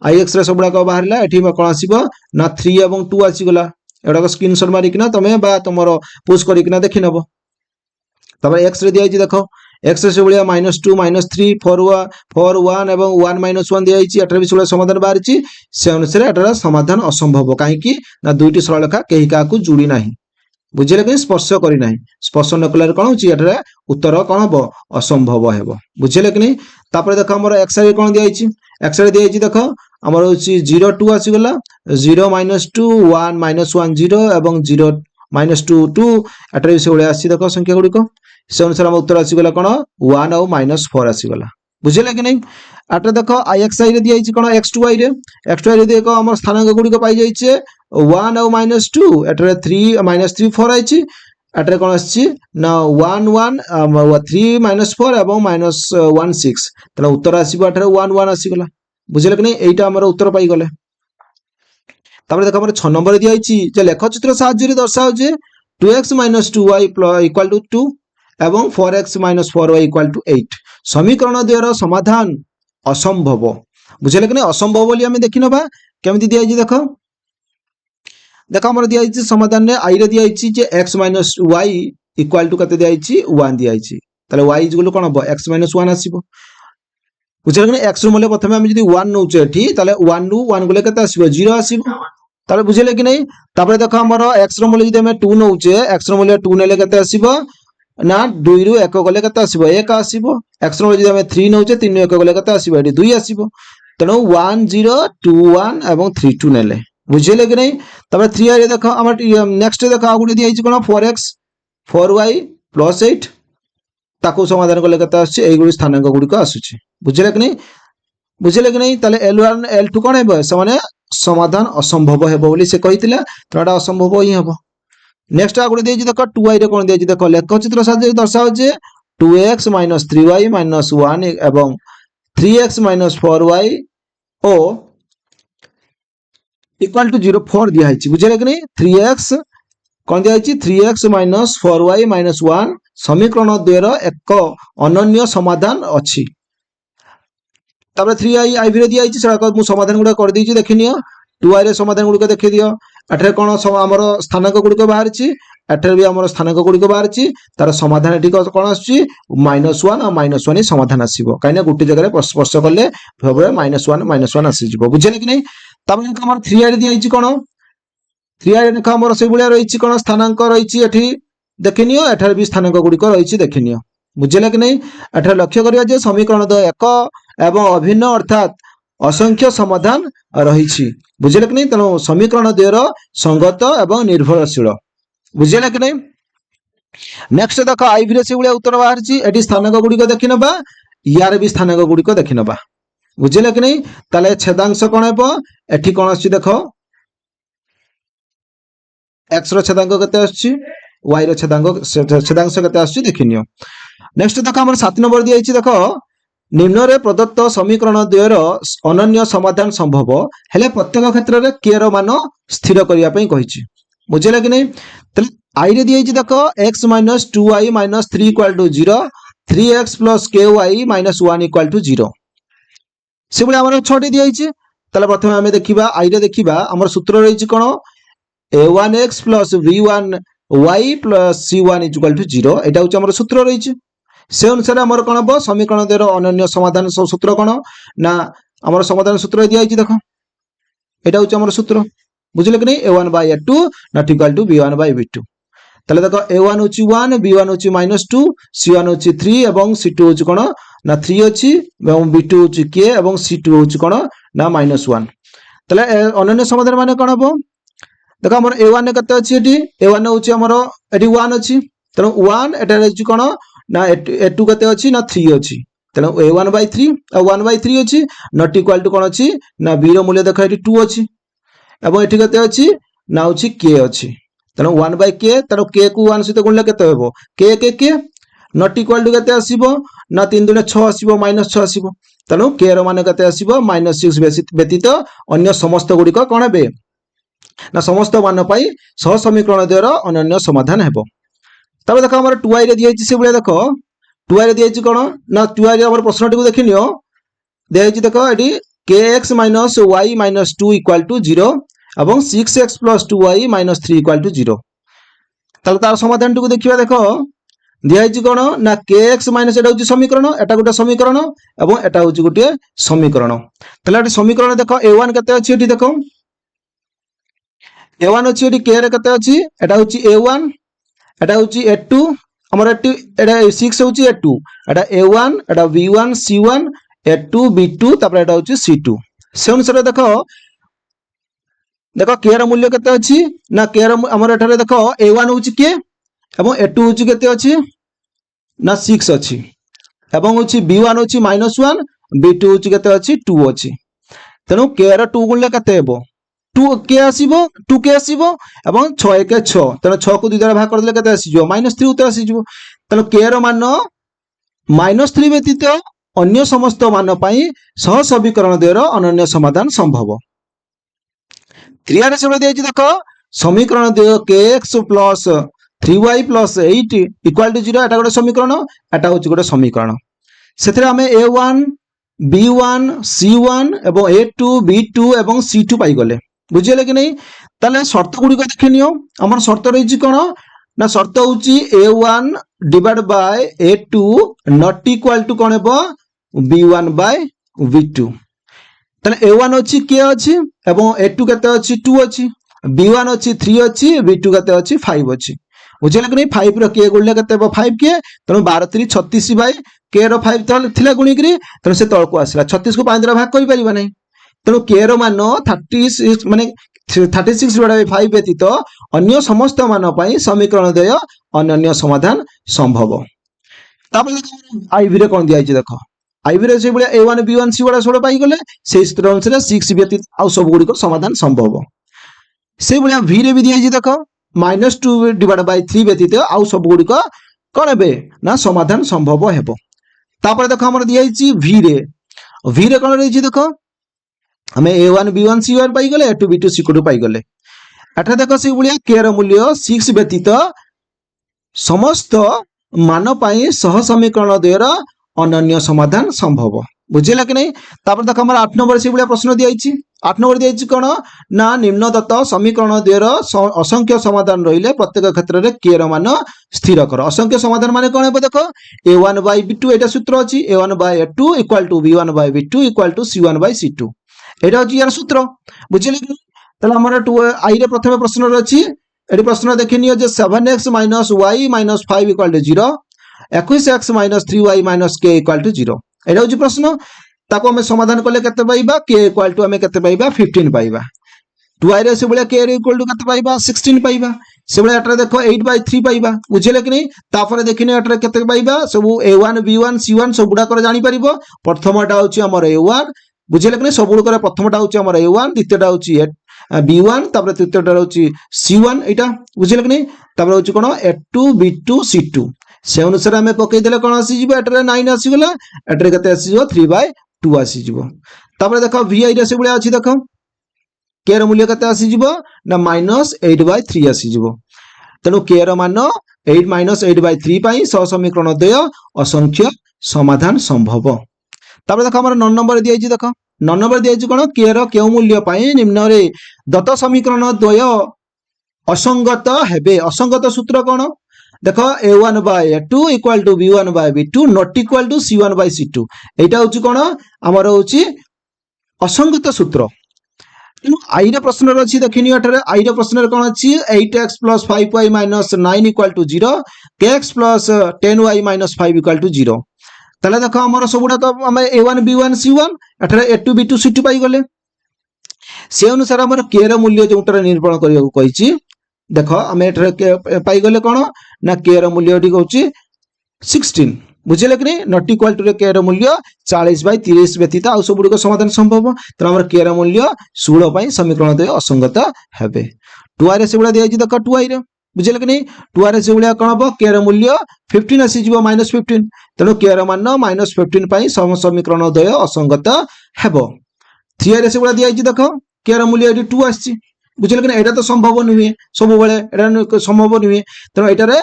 আইএক্স রে সবগুড়াক বাহারিলা, এটি কোন আসিব না 3 এবং 2 আসিগলা। এগুড়াক স্ক্রিনশট মারিকিনা তুমি বা তোমার পুশ করিকিনা দেখি নেব। তারপরে এক্স রে দিয়েছি দেখো, এক্স রে সেভাবে -2 -3 4 1 এবং 1 - 1 দিয়েছি, এটার भी সেভাবে সমাধান বাহারিছি। সে অনুসারে এটার সমাধান অসম্ভব, কাহিকি না দুইটি সরলরেখা কেহি কাহাকু যোড়ি নাই, বুঝলে কি? স্পর্শ করি নাই, স্পর্শ ন কলার কোন হচ্ছে এটারে উত্তর কোন হবো অসম্ভব হেব, বুঝলে কি নাই? তারপরে দেখো আমার এক্স রে কোন দিয়েছি, এক্স রে দিয়েছি দেখো আমার হচ্ছে 0 2 আসিগলা, 0 -2 1 -1 0 এবং 0 -2 2, এটার भी সেভাবে আসছে দেখো সংখ্যা গুড়িক। সে অনুসারে আমার উত্তর আসিগলা কোন 1 ଆଉ -4 আসিগলা, বুঝলে কি নাই? এটা দেখো আইএক্সআই রে দিয়েছি কোন x2y রে, x2y রে দেখো আমার স্থানাঙ্ক গুড়িক পাই যাইছে 1 ଆଉ -2, এটারে 3 -3 4 আইছি, এটারে কোন আসছে না 1 1 3 -4 এবং -1 6, তাহলে উত্তর আসিব এটারে 1 1 আসিগলা, বুঝলে কি নাই? এইটা আমরা উত্তর পাই গলে। তারপরে দেখো আমার 6 নম্বরে দিয়েছি যে লেখচিত্র সাহায্যে দর্শাও যে 2x - 2y = 2 এবং 4x - 4y = 8 সমীকরণ দ্বয়ের সমাধান অসম্ভব, বুঝলে কি নাই? অসম্ভব বলি আমি দেখি নেবা কেমতি দিয়েছি দেখো, দেখো আমার দিয়েছি সমাধানে আই রে দিয়েছি যে x - y = কত দিয়েছি 1 দিয়েছি, তাহলে y গুলো কোন হবো x - 1 আসিব, বুঝলে কি? x র মূল্য প্রথমে আমি যদি 1 নউছে এটি, তাহলে 1 ରୁ 1 গুলো কত আসিব 0 আসিব, তাহলে বুঝলে কি নাই? তারপরে দেখো আমার x র মূল্য যদি আমি 2 নউছে, x র মূল্য 2 নেলে কত আসিব না 2 ରୁ 1 গলে কত আসিব 1 আসিব। x র মূল্য যদি আমি 3 নউছে, 3 ରୁ 1 গলে কত আসিব এটি 2 আসিব। তেণু 1 0 2 1 এবং 3 2 নেলে, বুঝলে কি নাই? তারপরে 3 রে দেখো আমার নেক্সট দেখো আর গুটি দিয়েছি কোন 4x 4y + 8, তাকে সমাধান করলে কত আসছে এইগুলি স্থানাঙ্ক গুড়িক আসুଛି, বুঝলে কি নাই? বুঝলে কি নাই? তাহলে L1 L2 কোন হবে সমানে সমাধান অসম্ভব হেব বলি সে কইতিলা, তো এটা অসম্ভব হি হব। নেক্সট আর গুটি দিয়েছি দেখো 2y রে কোন দিয়েছি দেখো, লেখচিত্র সাহায্যে দর্শাও যে 2x - 3y - 1 এবং 3x - 4y ও = 0 4 দিয়া হইছি, বুঝলে কি নাই? 3x কোন দিয়া হইছি 3x - 4y - 1 সমীকরণ দ্বয়ের এক অনন্য সমাধান ଅଛି। তারপরে 3i আইভি রে দিয়া হইছি, সেটা মু সমাধান গুড়া করে দিয়েছি দেখি নিও। 2i রে সমাধান গুড়িক দেখি দিও, এটারে কোন আমার স্থানাঙ্ক গুড়িক বাহারিছি, এটারে भी আমার স্থানাঙ্ক গুড়িক বাহারিছি, তার সমাধান এটি কোন আসছে -1 আর -1 ই সমাধান আসিব, কাইনা গুটি জায়গায় স্পর্শ করলে ভাবে -1 আসিଯିব, বুঝলে কি নাই? তারপরে আমার 3i রে দিয়া হইছি কোন 3i রে দেখো আমার সেইভাবে রয়েছে কোন স্থানাঙ্ক রয়েছে এটি দেখি নিও, এটারে भी স্থানাঙ্ক গুড়িক রয়েছে দেখি নিও, বুঝলে কি নাই? এটারে লক্ষ্য করিয়া যে সমীকরণ দ্বয় এক এবং অভিন্ন অর্থাৎ অসংখ্য সমাধান রয়েছে, বুঝলে কি নাই? তেণু সমীকরণ দ্বয়ের সঙ্গত এবং নির্ভরশীল, বুঝলে কি নাই? নেক্সট দেখো আইভি রে সেগুলো উত্তর বাহারিছি, এটি স্থানাঙ্ক গুড়িক দেখি নেবা, ইয়ার भी স্থানাঙ্ক গুড়িক দেখি নেবা, বুঝলে কি নাই? তাহলে ছেদাংশ কোন হবো, এটি কোন আসছে দেখো x র ছেদাঙ্ক কেতে আসছে, y র ছেদাংশ কেতে আসছে দেখি নিও। নেক্সট দেখো আমার 7 নম্বর দিয়েছি দেখো, নিম্ନରେ প্রদত্ত সমীকরণ দ্বয়ের অনন্য সমাধান সম্ভব হেলে প্রত্যেক ক্ষেত্রে কে র মান স্থির করিয়া পই কহিছি, বুঝলে কি নাই? তাহলে আই রে দিয়েছি দেখো x - 2y - 3 = 0, 3x + ky - 1 = 0, সেগুলো আমার 6টি দিয়েছি। তাহলে প্রথমে আমি দেখিবা আই রে দেখিবা আমার সূত্র রয়েছে কোন a1x + b1y + c1 = 0, এটা হচ্ছে আমার সূত্র রয়েছে। সে অনুসারে আমার কোন হবো সমীকরণ দ্বয়ের অনন্য সমাধান সূত্র কোন না আমার সমাধান সূত্র দিয়া হইছি দেখো, এটা হচ্ছে আমার সূত্র। বুঝলে কি নাই a1 by a2 not equal to b1 by b2 তাহলে দেখো a1 হচ্ছে 1 b1 হচ্ছে -2 c1 হচ্ছে 3 এবং c2 হচ্ছে কোন না 3 ଅଛି এবং b2 হচ্ছে k এবং c2 হচ্ছে কোন না -1 তাহলে অনন্য সমাধান মানে কোন হবে দেখো আমার a1 এ কত আছে এটি a1 হচ্ছে আমার এটি 1 ଅଛି তেଣୁ 1 এটা হচ্ছে কোন না a2 কত ଅଛି না 3 ଅଛି তেଣু a1 বাই 3 ଆଉ 1 বাই 3 ଅଛି নট ইকুয়াল টু কোন ଅଛି না b ର মূল্য দেখো এটি 2 ଅଛି এবং এটি কত ଅଛି না হচ্ছে k ଅଛି তেଣୁ 1 বাই k তেଣୁ k କୁ 1 সହିତ গুণিলে কেতে ହେବ k নট ইকুয়াল টু কেতে আসিব না 3 দুনে 6 আসিব -6 আসিব তেଣୁ k ର মান কেতে আসিব -6 ব্যতীত অন্য সমস্ত গুড়িক কোন হবে না সমস্ত মান পাই সহ সমীকরণ দ্বয়ের অনন্য সমাধান ହେବ তবে দেখো আমার 2i রে দিয়েছি সেভাবে দেখো 2i রে দিয়েছি কোন না 2i রে আমার প্রশ্নটিকে দেখি নিও দিয়েছি দেখো এটি kx - y - 2 ইকুয়াল টু 0 এবং 6x + 2y - 3 ইকুয়াল টু 0 তাহলে তার সমাধানটুকু দেখিবা দেখো দিয়েছি কোন না kx - এটা হচ্ছে সমীকরণ এটা গোটে সমীকরণ এবং এটা হচ্ছে গোটে সমীকরণ তাহলে এটি সমীকরণ দেখো a1 কত আছে এটি দেখো a1 হচ্ছে এটি k রে কত আছে এটা হচ্ছে a1 এটা হচ্ছে a2 আমার এটি এটা 6 হচ্ছে a2 এটা a1 এটা b1 c1 a2 b2 তারপরে এটা হচ্ছে c2 সে অনুসারে দেখো দেখো k র মূল্য কত আছে না k র আমার এখানে দেখো a1 হচ্ছে k এবং a2 হচ্ছে কত আছে না 6 ଅଛି এবং হচ্ছে b1 হচ্ছে -1 b2 হচ্ছে কত আছে 2 ଅଛି তেଣୁ k ର 2 গুণলে কত ହେବ 2k আসিব 2k আসিব এবং 6 কে 6 তেণু 6 କୁ 2 দ্বারা ভাগ করলে কত আসিব -3 উত্তর আসিଯିବ তেণু k ର মান -3 ব্যতীত ଅନ୍ୟ ସମସ୍ତ ମାନ ପାଇଁ ସହ ସମୀକରଣ ଦ୍ୱୟର ଅନନ୍ୟ ସମାଧାନ ସମ୍ଭବ 3 ରେ ସେବେଳେ ଦେଇଛି ଦେଖ ସମୀକରଣ ଦ୍ୱୟ kx + 3y + 8 ইকুয়াল টু 0 এটা গোটে সমীকরণ এটা হচ্ছে গোটে সমীকরণ সেথরে আমি a1 b1 c1 এবং a2 b2 এবং c2 পাই গলে বুঝিলে কি নাই তাহলে শর্ত গুড়িক দেখে নিও আমার শর্ত রয়েছে কোন না শর্ত হচ্ছে a1 divide by a2 not equal to কোন ହେବ b1 বাই b2 তাহলে a1 ଅଛି k ଅଛି এবং a2 কেতে ଅଛି 2 ଅଛି b1 ଅଛି 3 ଅଛି b2 কেতে ଅଛି 5 ଅଛି বুঝিলে কি নাই 5 ର k গুণলে কেতে ହେବ 5k তেଣୁ 12 3 36 বাই k ର 5 তলে থিলা গুণিকি তেଣୁ ସେ ତଳକୁ ଆସିଲା 36 କୁ 5 ଦ୍ୱାରା ଭାଗ କରିପାରିବା ନାହିଁ ତେଣୁ k ର ମାନ 36 ମାନେ 36/5 ବ୍ୟତୀତ ଅନ୍ୟ ସମସ୍ତ ମାନ ପାଇଁ ସମୀକରଣ ଦ୍ୱୟ ଅନନ୍ୟ ସମାଧାନ ସମ୍ଭବ ତାପରେ i ରେ কোন দিয়াইছে দেখো i ରେ সেই ভଳିଆ a1 b1 c গুড়া সব পাই গলে সেই সূত্র অনুসারে 6 ব্যতীত আর সব গুড়িক সমাধান সম্ভব সেই ভଳିଆ v রে বি দিয়াইছে দেখো -2/3 ব্যতীত আর সব গুড়িক কোন হবে না সমাধান সম্ভব ହେବ তারপরে দেখো আমার দিয়াইছি v রে কোন রয়েছে দেখো আমি a1 b1 c1 পাই গলে a2 b2 c2 পাই গলে এটা দেখো সেই ভଳିଆ k ର মূল্য 6 ব্যতীত সমস্ত মান পাই সহ সমীকরণ দ্বয়ের ଅନନ୍ୟ ସମାଧାନ ସମ୍ଭବ ବୁଝିଲା କି ନାହିଁ ତାପରେ ଦେଖ ଆମର 8 ନମ୍ବର ସେଇ ଭଳିଆ ପ୍ରଶ୍ନ ଦିଆଯାଇଛି 8 ନମ୍ବର ଦିଆଯାଇଛି କ'ଣ ନା ନିମ୍ନଦତ୍ତ ସମୀକରଣ ଦ୍ୱୟର ଅସଂଖ୍ୟ ସମାଧାନ ରହିଲେ ପ୍ରତ୍ୟେକ କ୍ଷେତ୍ରରେ k ର ମାନ ସ୍ଥିର କର ଅସଂଖ୍ୟ ସମାଧାନ ମାନେ କ'ଣ ହେବ ଦେଖ a1 by b2 এটা সূত্র ଅଛି a1 by a2 equal to b1 by b2 equal to c1 by c2 এটা হচ্ছে ইয়ার সূত্র বুঝিলে কি তাহলে আমরা 2i রে প্রথমে প্রশ্ন রয়েছে এটি প্রশ্ন দেখে নিও যে 7x - y - 5 equal to 0 21x - 3y - k equal to 0 এটা হচ্ছে প্রশ্ন তাকে আমি সমাধান করলে কেতে পাইবা k equal to আমি কেতে পাইবা 15 পাইবা 2i রে সে বলে k equal to কেতে পাইবা 16 পাইবা সে বলে এটা দেখো 8/3 পাইবা বুঝিলে কি নাই তারপরে দেখিনি এটা কেতে পাইবা সব a1 b1 c1 সবগুড়া করে জানি পারিব প্রথমটা হচ্ছে আমার a1 বুঝিলে কি নাই সবগুড় করে প্রথমটা হচ্ছে আমার a1 দ্বিতীয়টা হচ্ছে b1 তারপরে তৃতীয়টা হচ্ছে c1 এটা বুঝিলে কি নাই তারপরে হচ্ছে কোন a2 b2 c2 से अनुसार आम पकईदे कौन आसीज एटारे 9 आसीगला एटारे केते आसीज 3/2 आसीज तापर देख vi रे से भलिया अछि देख k रो मूल्य केते आसीज ना -8/3 आसीज तेणु k रो मान 8 - 8/3 पई सह समीकरण द्वय असंख्य समाधान संभव तापर देख हमर 9 नंबर दियाइछि देख 9 नंबर दियाइछि कोन k रो केउ मूल्य पई निम्न रे दत्त समीकरण द्वय असंगत हेबे असंगत सूत्र कोन देखो a1 by a2 equal to b1 by b2 not equal to c1 by c2 এইটা হচ্ছে কোন আমার হচ্ছে অসঙ্গত সূত্র ତେଣୁ ଆଇର ପ୍ରଶ୍ନରେ ଅଛି ଦେଖିନି ଏଠାରେ ଆଇର ପ୍ରଶ୍ନରେ କ'ଣ ଅଛି 8x + 5y - 9 = 0 kx + 10y - 5 = 0 তাহলে দেখো আমার সবুড়াক আমি a1 b1 c1 এଠାରେ a2 b2 c2 পাইগলে সে অনুসারে আমার কে র মূল্য যেটারে নিরূপণ করা কইছি দেখ আমি এଠାରେ পাইগলে কোন না কে র মূল্য এটি হচ্ছে 16 বুঝিলে কি নট ইকুয়াল টু কে র মূল্য 40/30 ব্যতীত আর সবুড়িক সমাধান সম্ভব তেমন আমার কে র মূল্য 16 পাই সমীকরণ দ্বয় অসঙ্গত হবে 2i রে সেগুলা দিয়েছি দেখ 2i রে বুঝিলে কি 2i রে সেগুলা কোন হবো কে র মূল্য 15 আসি যাব -15 তেণু কে র মান -15 পাই সমীকরণ দ্বয় অসঙ্গত হবে 3i রে সেগুলা দিয়েছি দেখ কে র মূল্য এটি 2 আসছে বুঝিলে কি এটা তো সম্ভব নুহে সবুবেলে এটা সম্ভব নুহে তেণু এটারে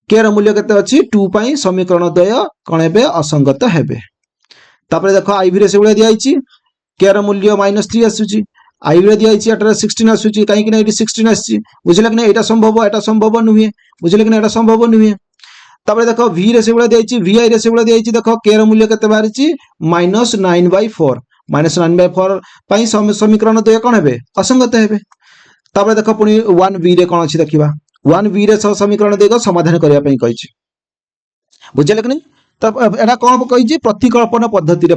কে র মূল্য কেতে আছে 2 পাই সমীকরণ দ্বয় কোন হবে অসঙ্গত হবে তারপরে দেখো আইভি রে সেগুলা দিয়েছি কে র মূল্য -3 আসুচি আইভি রে দিয়েছি এটারে 16 আসুচি কাই কিনা এটি 16 আসছে বুঝিলে কি এটা সম্ভব নুহে বুঝিলে কি এটা সম্ভব নুহে তারপরে দেখো ভি রে সেগুলা দিয়েছি ভিআই রে সেগুলা দিয়েছি দেখো কে র মূল্য কেতে বাহারিছি -9/4 -9/4 পাই সমীকরণ দ্বয় কোন হবে অসঙ্গত হবে তারপরে দেখো পুনি 1b রে কোন আছে দেখিবা 1b রে সমীকরণ দ্বয় সমাধান করিয়া পাই কইছি বুঝিলে কি তো এটা কোন কইছি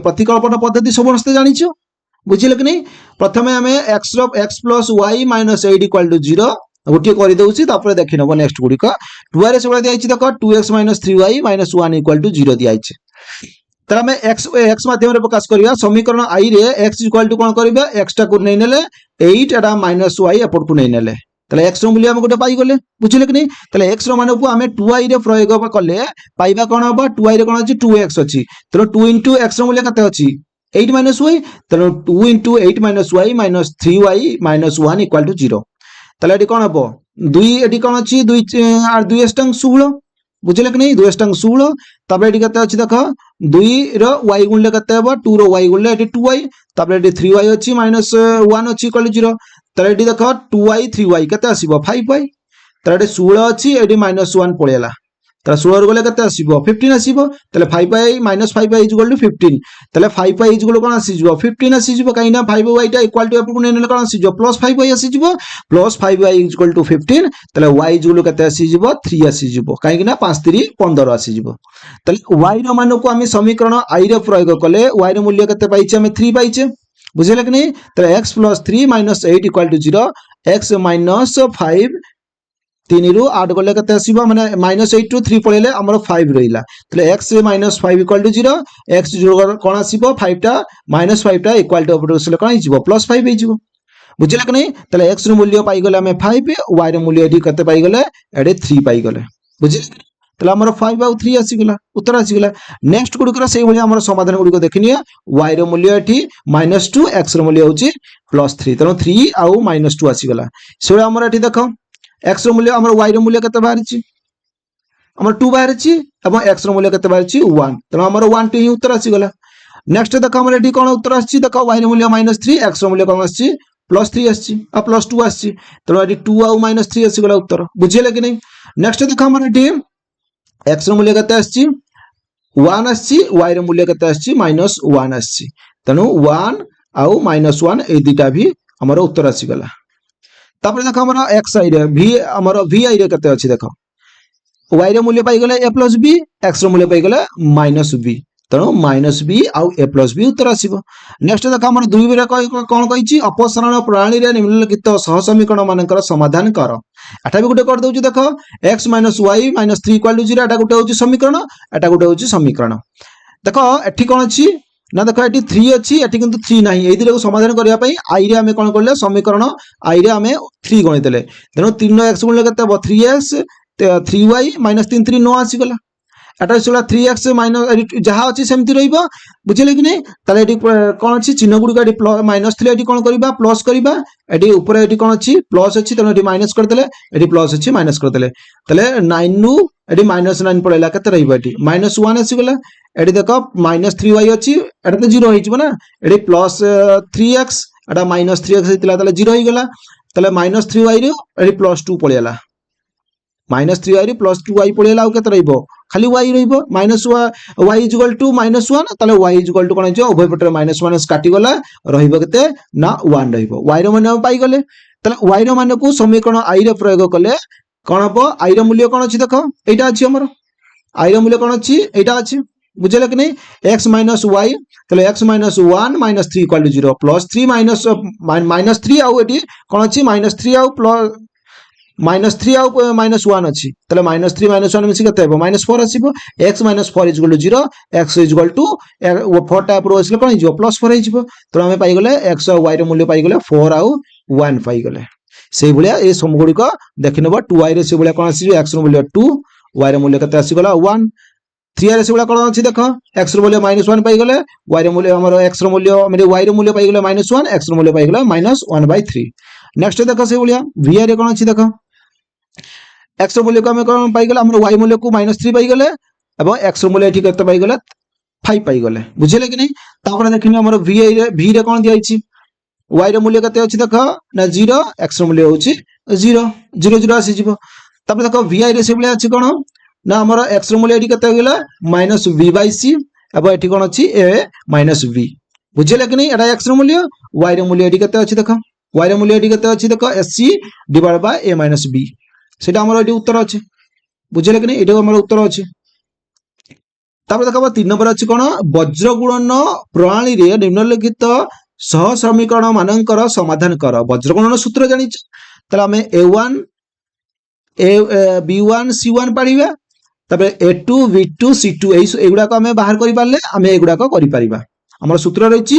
প্রতিকল্পন পদ্ধতি সমস্ত জানিছো বুঝিলে কি প্রথমে আমি x + y - 8 = 0 গোটি করে দেউছি তারপরে দেখি নেব নেক্সট গুড়িক 2 রে সেগুলা দিয়েছি দেখো 2x - 3y - 1 = 0 দিয়েছে তাহলে আমি x মাধ্যমে প্রকাশ করিয়া সমীকরণ i রে x = কোন করিবা x টা কো নেই নেলে 8 এটা -y এপট কো নেই নেলে তাহলে x র মূল্য আমি গোটে পাই গলে বুঝিলে কি তাহলে x র মানকু আমি 2i রে প্রয়োগ করলে পাইবা কোন হবে 2i রে কোন আছে 2x আছে তাহলে 2 * x র মূল্য কত আছে 8 - y তাহলে 2 * 8 - y - 3y - 1 = 0 তাহলে এটি কোন হবে 2 এটি কোন আছে 2 আর 2 স্টাং 16 বুঝিলে কি 2 স্টাং 16 তারপরে এটি কত আছে দেখো 2 র y গুণলে কত হবে 2 র y গুণলে এটি 2y তারপরে এটি 3y আছে -1 আছে = 0 তাহলে এটি দেখো 2y 3y কত আসিব 5y তাহলে এটি 16 আছে এটি -1 পড়েলা তাহলে 16 র গলে কত আসিব 15 আসিব তাহলে 5y - 5y = 15 তাহলে 5y = কোন আসিব 15 আসিব কাইনা 5y টা ইকুয়াল টু আপন নেলে কোন আসিব +5y আসিব +5y = 15 তাহলে y = কত আসিব 3 আসিব কাইনা 5 3 15 আসিব তাহলে y র মানকু আমি সমীকরণ i রে প্রয়োগ করলে y র মূল্য কত পাইছে আমি 3 পাইছে বুঝিলে কি তাহলে x + 3 - 8 = 0 x - 5 3 রু 8 গলে কত আসিব মানে -8 টু 3 পড়লে আমার 5 রইলা তাহলে x - 5 = 0 x যোগ কোন আসিব 5 টা -5 টা ইকুয়াল টু অপর আসলে কোন হইଯିବ +5 হইଯିବ বুঝিলে কি তাহলে x র মূল্য পাই গলে আমি 5 y র মূল্য এটি কত পাই গলে এটি 3 পাই গলে বুঝিলে তাহলে আমার 5 আর 3 আসি গলা উত্তর আসি গলা নেক্সট গুড়িকর সেই ভলি আমার সমাধান গুড়িক দেখিনিয়া y র মূল্য এটি -2 x র মূল্য হচ্ছে +3 তেনো 3 আর -2 আসি গলা সেটা আমার এটি দেখো x র মূল্য আমার y র মূল্য কত বাহারিছি আমার 2 বাহারিছি এবং x র মূল্য কত বাহারিছি 1 তেনো আমার 1 2 হি উত্তর আসি গলা নেক্সট দেখো আমার এটি কোন উত্তর আসছে দেখো y র মূল্য -3 x র মূল্য কোন আসছে +3 আসছে আর +2 আসছে তেনো এটি 2 আর -3 আসি গলা উত্তর বুঝিলে কি নাই নেক্সট দেখো আমার এটি x র মূল্য কত আসছে 1 আসছে y র মূল্য কত আসছে -1 আসছে তেনো 1 আর -1 এই দুইটা ভি আমার উত্তর আসি গলা তারপরে দেখো আমরা x i রে v আমার vi রে কত আছে দেখো y র মূল্য পাই গলে a + b x র মূল্য পাই গলে -b তেনো -b R a + b উত্তর আসিব নেক্সট দেখো আমরা 2 রে কোন কইছি অপসারণ প্রণালী রে নিম্নলিখিত সহ সমীকরণ মানকৰ সমাধান কর এটা বি গুটে কর দউছি দেখো x - y - 3 = 0 এটা গুটে হচ্ছে সমীকরণ এটা গুটে হচ্ছে সমীকরণ দেখো এটি কোন আছে না দেখো এটি 3 আছে এটি কিন্তু 3 নাই এই দুটো সমাধান করিয়া পাই i রে আমি কোন করলে সমীকরণ i রে আমি 3 গণি দেলে তেনো 3 র x মূল্য কত হবে 3x 3y - 3 3 9 আসি গলা এটা হচ্ছে 3x - যাহা আছে সেমতি রইব বুঝিলে কি নাই তাহলে এটি কোন আছে চিহ্ন গুড়ি এটি -3 এটি কোন করিবা প্লাস করিবা এটি উপরে এটি কোন আছে প্লাস আছে তেনো এটি মাইনাস করে দেলে এটি প্লাস আছে মাইনাস করে দেলে তাহলে 9 নু এটি -9 পড়েলা কত রইব এটি -1 আসি গলা এটি দেখো -3y আছে এটা তো 0 হইଯିବ না এটি +3x এটা -3x হইতলা তাহলে 0 হই গলা তাহলে -3y রে এটি +2 পড়েলা -3y प्लस 2y पळेला आउ केते रहइबो खाली y रहइबो माइनस y इक्वल टू -1 ताले y इक्वल टू कोन जे उभय पटर माइनस माइनस काटी गला रहइबो केते ना 1 रहइबो y रो मान पाई गले ताले y रो मान को समीकरण i रे प्रयोग कले कोन हबो i रो मूल्य कोन अछि देखो एटा अछि हमर i रो मूल्य कोन अछि एटा अछि बुझले कि नहीं x माइनस y ताले x minus 1 minus 3 equal to 0 plus 3 minus 3 आउ एटी कोन अछि -3 आउ प्लस -3 आउ -1 अछि ताले -3 -1 मिसी केते हेबो -4 आसीबो x -4 is equal to 0 x is equal to 4 टा ऊपर आसीले कोन हिजो +4 हिजो तो हम पाई गले x और y रो मूल्य पाई गले 4 आउ 1 पाई गले सेही भलिया ए समगुडी को देखिनबो 2y रे से भलिया कोन आसी x रो मूल्य 2 y रो मूल्य केते आसी गला 1 3 रे से भलिया कोन अछि देखो x रो मूल्य -1 पाई गले y रो मूल्य हमर x रो मूल्य म्हणजे y रो मूल्य पाई गले -1 x रो मूल्य पाई गले -1/3 नेक्स्ट देखो से भलिया v रे कोन अछि देखो x मूल्य को हमें कोन पाई गले हमर y मूल्य को -3 पाई गले एवं x मूल्य एठी केते पाई गले 5 पाई गले बुझिले कि नहीं तापर देखिन हमर v रे कोन दिया अछि y रो मूल्य केते अछि देखो ना 0 x रो मूल्य होछि 0 0 0 आसी जिवो तापर देखो vi रे से मूल्य अछि कोन ना हमर x रो मूल्य एठी केते गेला -v/c एवं एठी कोन अछि a -v बुझिले कि नहीं एटा x रो मूल्य y रो मूल्य एठी केते अछि देखो y रो मूल्य एठी केते अछि देखो sc divide by a - b सेटा हमर एठी उत्तर अछि बुझिले कि नहीं एटा हमर उत्तर अछि तापर देखो 3 नंबर अछि कोन वज्र गुणन प्रणाली रे निम्नलिखित सह समीकरण मानकर समाधान कर वज्र गुणन सूत्र जानि तले हमें a1 b1 c1 पढिबा तापर a2 b2 c2 एगुडा को हमें बाहर करि पाले हमें एगुडा को करि परिबा हमर सूत्र रहिछि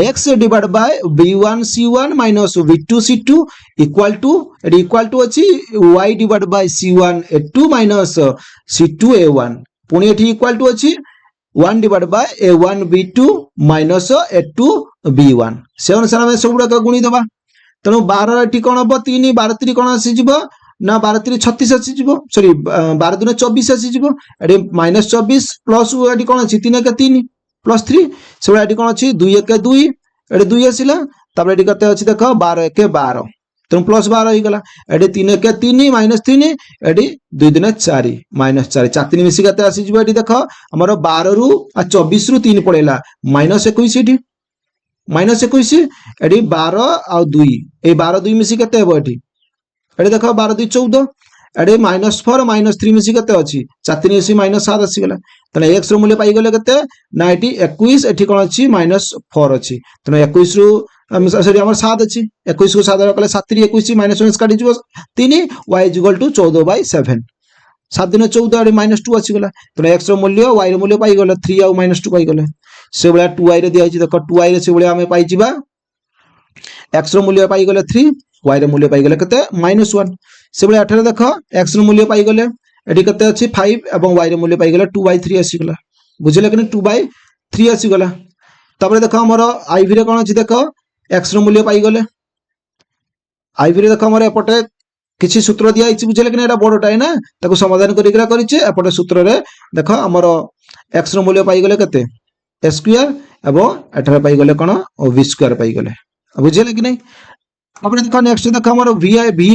x divide by b1 c1 minus b2 c2 equal to एडी इक्वल टू अछि y divide by c1 a2 minus c2 a1 पुनी एठी इक्वल टू अछि 1 divide by a1 b2 minus a2 b1 से अनुसार हमें सबुडा को गुणी दबा तनो 12 एठी कोन हबो 3 12 3 कोन आसी जिवो ना 12 3 36 आसी जिवो सॉरी 12 2 24 आसी जिवो एडी -24 प्लस एडी कोन अछि 3 के 3 प्लस 3 सेबा एडी कोन अछि 2 1 2 एडी 2 आसीला तापर एडी कते अछि देखो 12 1 12 तो प्लस 12 हो गला एडी 3 के 3 -3 एडी 2 दिन 4 -4 4 3 मिसी कते आसी जिवो एडी देखो हमर 12 रु 24 रु 3 पड़ेला -21 एडी -21 एडी 12 आ 2 ए 12 2 मिसी कते हेबो एडी एडी देखो 12 2 14 एडी -4 -3 मिसी कते अछि 4 3 मिसी -7 आसी गला तने x रो मूल्य पाई गले कते ना एटी 21 एठी कोन अछि -4 अछि तने 21 रु सॉरी हमर 7 अछि 21 को 7 कले 7 3 21 -1 काटी जिवो 3 y = 14/7 7 दिन 14 एडी -2 आसी गला तने x रो मूल्य y रो मूल्य पाई गले 3 आ -2 पाई गले से बला 2y रे दिया अछि देखो 2y रे से बला हमें पाई जिबा x रो मूल्य पाई गले 3 y रो मूल्य पाई गले कते -1 से बला 18 देखो x रो मूल्य पाई गले एडी कते अछि 5 एवं y रो मूल्य पाई गले 2/3 आसी गला बुझिले कि 2/3 आसी गला तबरे देखो हमर i v रे कोन अछि देखो x रो मूल्य पाई गले i v रे देखो हमर एपटे किछि सूत्र दिया अछि बुझिले कि एटा बडटा है ना ताको समाधान करिकरा करिचे एपटे सूत्र रे देखो हमर x रो मूल्य पाई गले कते a स्क्वायर एवं 18 पाई गले कोन v स्क्वायर पाई गले बुझिले कि नहीं अपने देखो नेक्स्ट देखो हमर v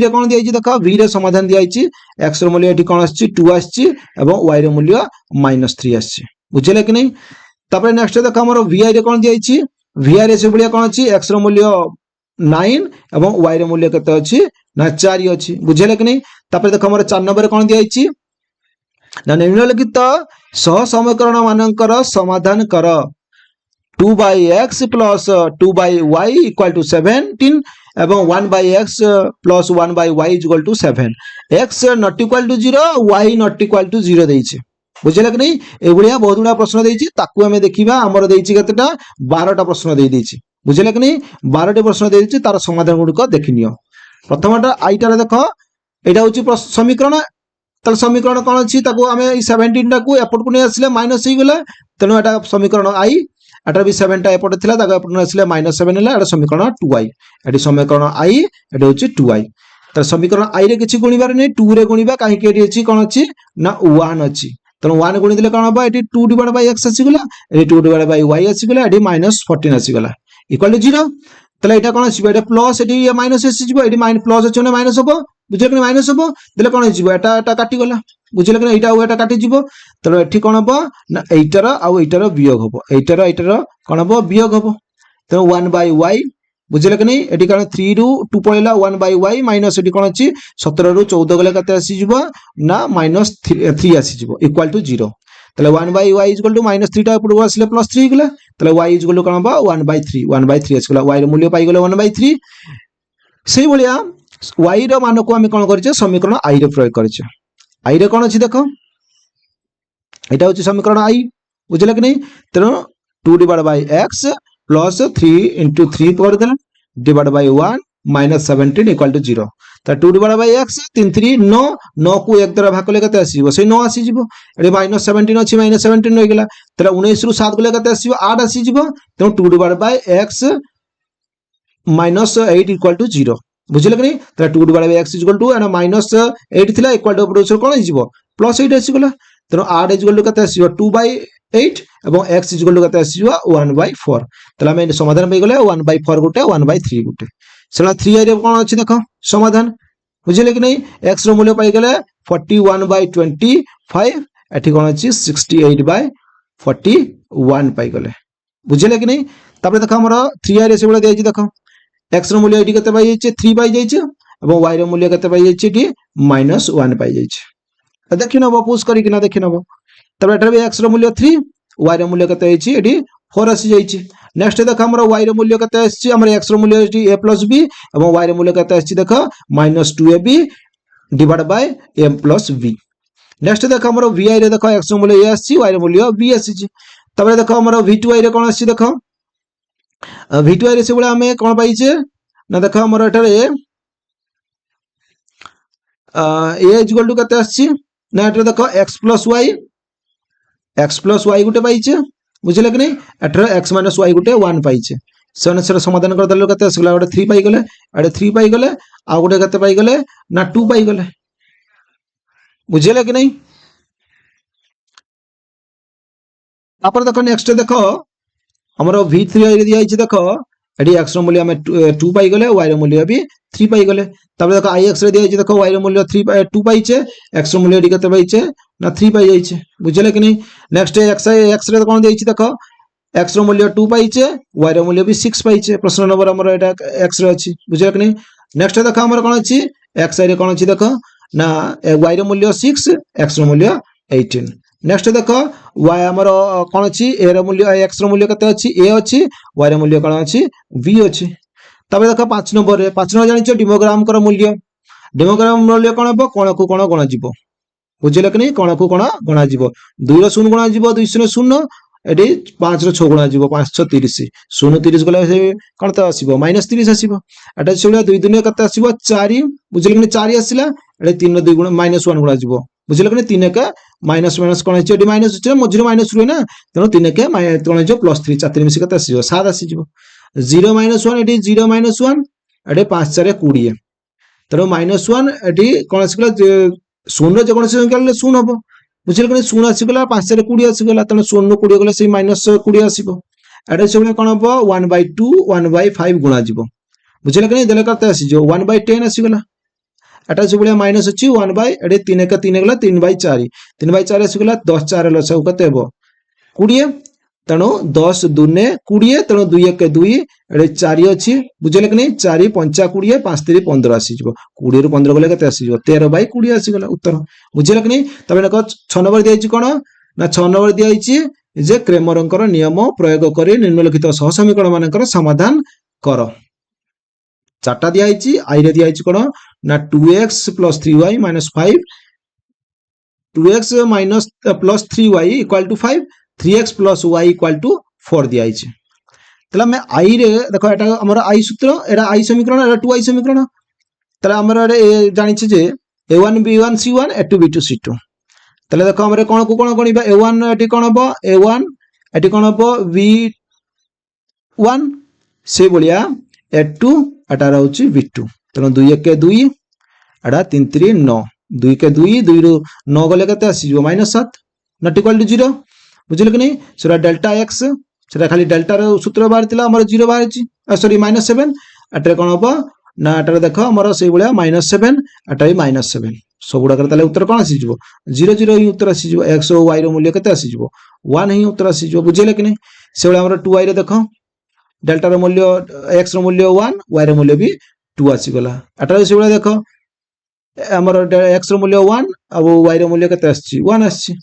रे कोन दिया अछि देखो v रे समाधान दिया अछि x रो मूल्य एठी कोन आछि 2 आछि एवं y रो मूल्य -3 आछि बुझिले कि नहीं तबरे नेक्स्ट देखो हमर v रे कोन दिया अछि v रे से बलिया कोन अछि x रो मूल्य 9 एवं y रो मूल्य कते अछि ना 4 अछि बुझिले कि नहीं तबरे देखो हमर 4 नंबर कोन दिया अछि ना निम्नलिखित सह समीकरण मानकर समाधान कर 2/x plus 2/y equal to 17 एवं 1/x plus 1/y is equal to 7 x not equal to 0 y not equal to 0 देइछे बुझिले कि नहीं ए गुलिया बहुत गुडा प्रश्न देइछी ताकू हमें देखिबा हमर देइछी कतेटा 12टा प्रश्न देइ देइछी बुझिले कि नहीं 12टी प्रश्न देइ देइछी तार समाधान गुडी को देखिनियो प्रथमटा आईटा देखो एटा होची समीकरण तल समीकरण कोन अछि ताकू हमें 17 टा को एपट को नै आसीले माइनस ही गेला तनो एटा समीकरण आई एटा भी 7 टा एपट थिला ताकू एपट आसीले -7 हैला एटा समीकरण 2i एटी समीकरण i एटा होची 2i त समीकरण i रे किछि गुणिबार नै 2 रे गुणिबा काहे के एटी अछि कोन अछि ना 1 अछि तनो 1 गुणि दिले कोन होबा एटी 2 डिवाइड बाय x आसी गेला एटी 2 डिवाइड बाय y आसी गेला एटी -14 आसी गेला इक्वल टू 0 तले एटा कोन अछि एटा प्लस एटी माइनस आसी जिवो एटी प्लस अछि ने माइनस होबो বুঝলে কি মাইনাস হবো তাহলে কোন হইଯିବ এটা কাটি গলা বুঝলে কি এইটা ଆଉ এটা কাটি ଯିବ তাহলে এଠି কোন হবো না এইটার ଆଉ এইটার বিয়োগ হবো এইটার কোন হবো বিয়োগ হবো তেଣୁ 1/y বুঝলে কি নাই এটি কারণ 3 রু 2 পড়িলা 1/y মাইনাস এটি কোন আছে 17 রু 14 গলে কত আসিଯିବ না -3 আসিଯିବ ইকুয়াল টু 0 তাহলে 1/y ইকুয়াল টু -3 টা উপরে আসলে +3 গলা তাহলে y ইকুয়াল টু কোন হবো 1/3 আসি গলা y র মূল্য পাই গলে 1/3 সেই ভলিয়া y র মানকু আমি কোন করিছে সমীকরণ i রে প্রয়োগ করিছে i রে কোন আছে দেখো এটা হচ্ছে সমীকরণ i বুঝলে কি নাই তেণু 2/x plus 3 into 3 कर देना divided by 1 minus 17 equal to 0 तो 2 divided by x 3 3 9 9 को 1 द्वारा भाग कले कते आसीबो से 9 आसी जिवो एडी minus 17 अछि minus 17 होई गेला तला 19 रु 7 गले कते आसीबो 8 आसी जिवो तो 2 divided by x minus 8 equal to 0 बुझिले कि तला 2 divided by x equal to Anna minus 8 थिला equal to ऊपर कोन जिवो plus 8 आसी गेला तो 8 equal to कते आसीबो 2/8 এবং x ইকুয়াল টু কত আসিব 1/4 তাহলে আমি সমাধান পাই গলে 1/4 গুটে 1/3 গুটে সেটা 3i রে কোন আছে দেখো সমাধান বুঝিলে কি নাই x র মূল্য পাই গলে 41/25 এটি কোন আছে 68/41 পাই গলে বুঝিলে কি নাই তারপরে দেখো আমরা 3i রে সেগুলা দেইছি দেখো x র মূল্য এটি কত পাই যাচ্ছে 3 পাই যাচ্ছে এবং y র মূল্য কত পাই যাচ্ছে এটি -1 পাই যাচ্ছে দেখি নব পুশ করি কিনা দেখি নব তারপরে এটা x র মূল্য 3 y র মূল্য কত হইছে এটি 4 আসি যাইছে নেক্সট দেখো আমরা y র মূল্য কত আসছে আমরা x র মূল্য এটি a + b এবং y র মূল্য কত আসছে দেখো -2ab divide by m + b next দেখো আমরা vi রে দেখো x র মূল্য a আসছে y র মূল্য b আসছে তারপরে দেখো আমরা v2i রে কোন আসছে দেখো v2i রে সেগুলা আমি কোন পাইছে না দেখো আমরা এটারে a ইকুয়াল টু কত আসছে না এটা দেখো x + y x plus y গুটে পাইছে বুঝলে কি নাই এটার x minus y গুটে 1 পাইছে সেনে সেটা সমাধান করে দিলে কত আসলে ওটা 3 পাই গলে এটা 3 পাই গলে আর গুটে কত পাই গলে না 2 পাই গলে বুঝলে কি নাই তারপর দেখো নেক্সট দেখো আমরা v3 রে দিয়েছে দেখো এটি x র মূল্য আমি 2 পাই গলে y র মূল্য বি 3 পাই গলে তারপর দেখো ix রে দিয়েছে দেখো y র মূল্য 2 পাইছে x র মূল্য এটি কত পাইছে না 3 পাই যাইছে বুঝলে কি নাই নেক্সট x রে কোন দিয়েছি দেখো x র মূল্য 2 পাইছে y র মূল্য বি 6 পাইছে প্রশ্ন নম্বর আমরা এটা x রে আছে বুঝলে কি নাই নেক্সট দেখো আমরা কোন আছে x রে কোন আছে দেখো না y র মূল্য 6 x র মূল্য 18 নেক্সট দেখো y আমার কোন আছে a র মূল্য x র মূল্য কত আছে a আছে y র মূল্য কোন আছে b আছে তারপরে দেখো 5 নম্বর জানিছো ডেমোগ্রাম কর মূল্য ডেমোগ্রাম মূল্য কোন হবে কোণকু কোণ গণা যাব বুঝলে কি নাই কোণকু কোণ গণা যাব 2 র 0 গণা যাব 2 0 0 এটি 5 র 6 গণা যাব 5 6 30 0 30 গলে কোন তো আসিব -30 আসিব এটা সেগুলা 2 দুনে কত আসিব 4 বুঝলে কি 4 আসিলা এটা 3 র 2 গুণ -1 গণা যাব বুঝলে কি 3 কে মাইনাস মাইনাস কোন আছে এটি মাইনাস হচ্ছে মঝিরে মাইনাস রুই না তেনো 3 কে কোন আছে +3 4 মিশি কত আসিব 7 আসি যাব 0 -1 এটি 0 -1 এটি 5 4 20 তেনো -1 এটি কোন আসিলা 0 যে কোন সংখ্যা হলে 0 হবে বুঝলে কি 0 আসি গলা 5 4 20 আসি গলা তেনো 0 20 গলে সেই -20 আসিব এটা সেগুলা কোন হবে 1/2 1/5 গুণা যাব বুঝলে কি দেলে কত আসি যাব 1/10 আসি গলা এটা সেগুলা মাইনাস হচ্ছে 1 বাই এটি 3 কে 3 গলা 3/4 3/4 আসি গলা 10 4 লস কত হবে 20 তেনো 10 দুনে 20 তেনো 2 1 2 এটি 4 আছে বুঝলে কি 4 5 20 5 3 15 আসি যাব 20 রু 15 গলে কত আসি যাব 13/20 আসি গলা উত্তর বুঝলে কি তবে দেখো 6 নম্বর দিয়েছি কোন না 6 নম্বর দিয়েছি যে ক্রেমরଙ୍କର নিয়ম প্রয়োগ করে নিম্নলিখিত সহ সমীকরণ মানকৰ সমাধান কর চারটা দিয়া হইছি আই রে দিয়া হইছি কোন না 2x + 3y - 5 2x + 3y = 5 3x + y = 4 দিয়া হইছে তাহলে আমি আই রে দেখো এটা আমরা আই সূত্র এটা আই সমীকরণ এটা 2i সমীকরণ তাহলে আমরা জানিছি যে a1 b1 c1 a2 b2 c2 তাহলে দেখো আমরা কোন গণিবা a1 এটি কোন হবে a1 এটি কোন হবে v1 সেই বলিয়া a2 এটা রହୁଛି v2 তেনো 2 1 কে 2 এটা 3 3 9 2 কে 2 2 রু 9 গলে কত আসিব -7 নট ইকুয়াল টু 0 বুঝলে কি নাই সেটা ডেল্টা x সেটা খালি ডেল্টা র সূত্র বাহার দিলা আমরা 0 বাহারছি সরি -7 এটা কোন হবে ना एटारे देख आमर से भाया -7 एटा भी -7 सब गुड़ाक उत्तर कौन आसीज 0 0 ही उत्तर आसीज एक्स और वाई मूल्य केते आसीज 1 ही उत्तर आसीज बुझेले कि नहीं से भाया 2y रे देख डेल्टा मूल्य एक्स मूल्य 1 वाई मूल्य भी 2 आसीगला एटारे से भाया देख आमर एक्स मूल्य 1 और वाई मूल्य केते आसी 1 आसी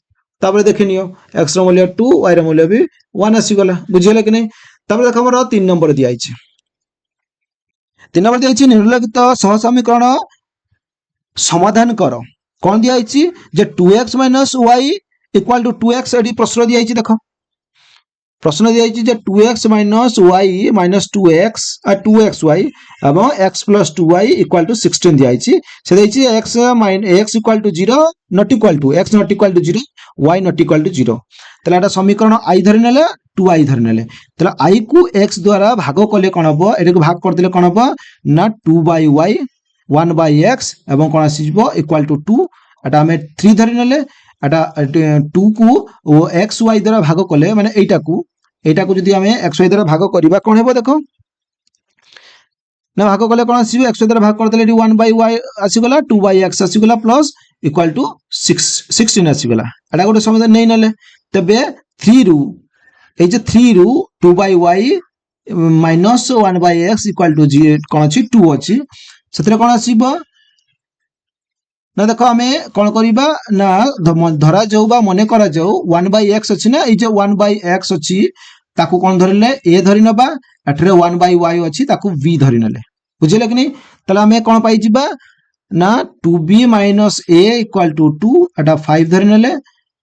तापर देखिनियो एक्स मूल्य 2 वाई मूल्य भी 1 आसीगला बुझेले कि नहीं तापर देख आमर 3 नंबर दिया 3 नंबर दिया निम्नलिखित सहसमीकरण समाधान कर कौन दिया जे 2x - y = 2x एडी प्रश्न दिया देख प्रश्न दिया जे 2x - y - 2x 2xy एवं x + 2y = 16 दिया से देछि x = 0 not equal to x not equal to 0 y not equal to 0 तले एटा समीकरण i धरि नेले 2i धरि नेले तले i को x द्वारा भाग कले कोन हबो एटा को भाग कर देले कोन हबो ना 2/y 1/x एवं कोन आसीजबो इक्वल टू 2 एटा हमें 3 धरि नेले एटा 2 को x y द्वारा भाग कले माने एटा को जदी हमें x y द्वारा भाग करबा कोन हेबो देखो ना भाग कले कोन आसीबो x y द्वारा भाग कर देले 1/y आसीगला 2/x आसीगला प्लस इक्वल टू 16 आसीगला एटा गोटे समाधान नै नेले तबे 3 रु ए जे 3 रु 2/y minus 1/x equal to 0 कोन अछि 2 अछि सेतरे कोन आसीबो ना देखो हमें कौन करिबा ना धरा जाऊ बा मने करा जाऊ 1/x अछि ना ए जे 1/x अछि ताकू कौन धरिले a धरि नबा एठरे 1/y अछि ताकू b धरि नले बुझिले कि नहीं तला हमें कौन पाई जिबा ना 2b - a = 2 एटा 5 धरि नले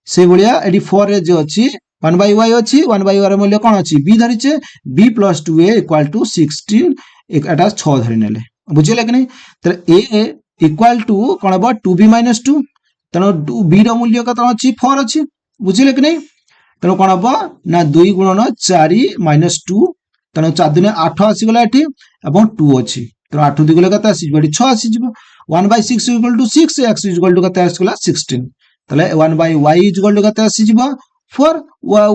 से बलिया एडी 4 रे जो अछि 1/y अछि 1/y रे मूल्य कौन अछि b धरिचे b + 2a = 16 एटा 6 धरि नले बुझिले कि नहीं त a इक्वल टू कौन हम 2b - 2 तेणु b रो मूल्य कत अछि 4 अछि बुझिले कि नहीं तेणु कौन हम ना 2 × 4 - 2 तेणु 4 दुने 8 आसीगला एठी एवं 2 अछि तेणु 8 दुगले कत आसीजबो एठी 6 आसीजबो 1/6 = 6 x कत आसीगला 16 तले 1/y कत आसीजबो 4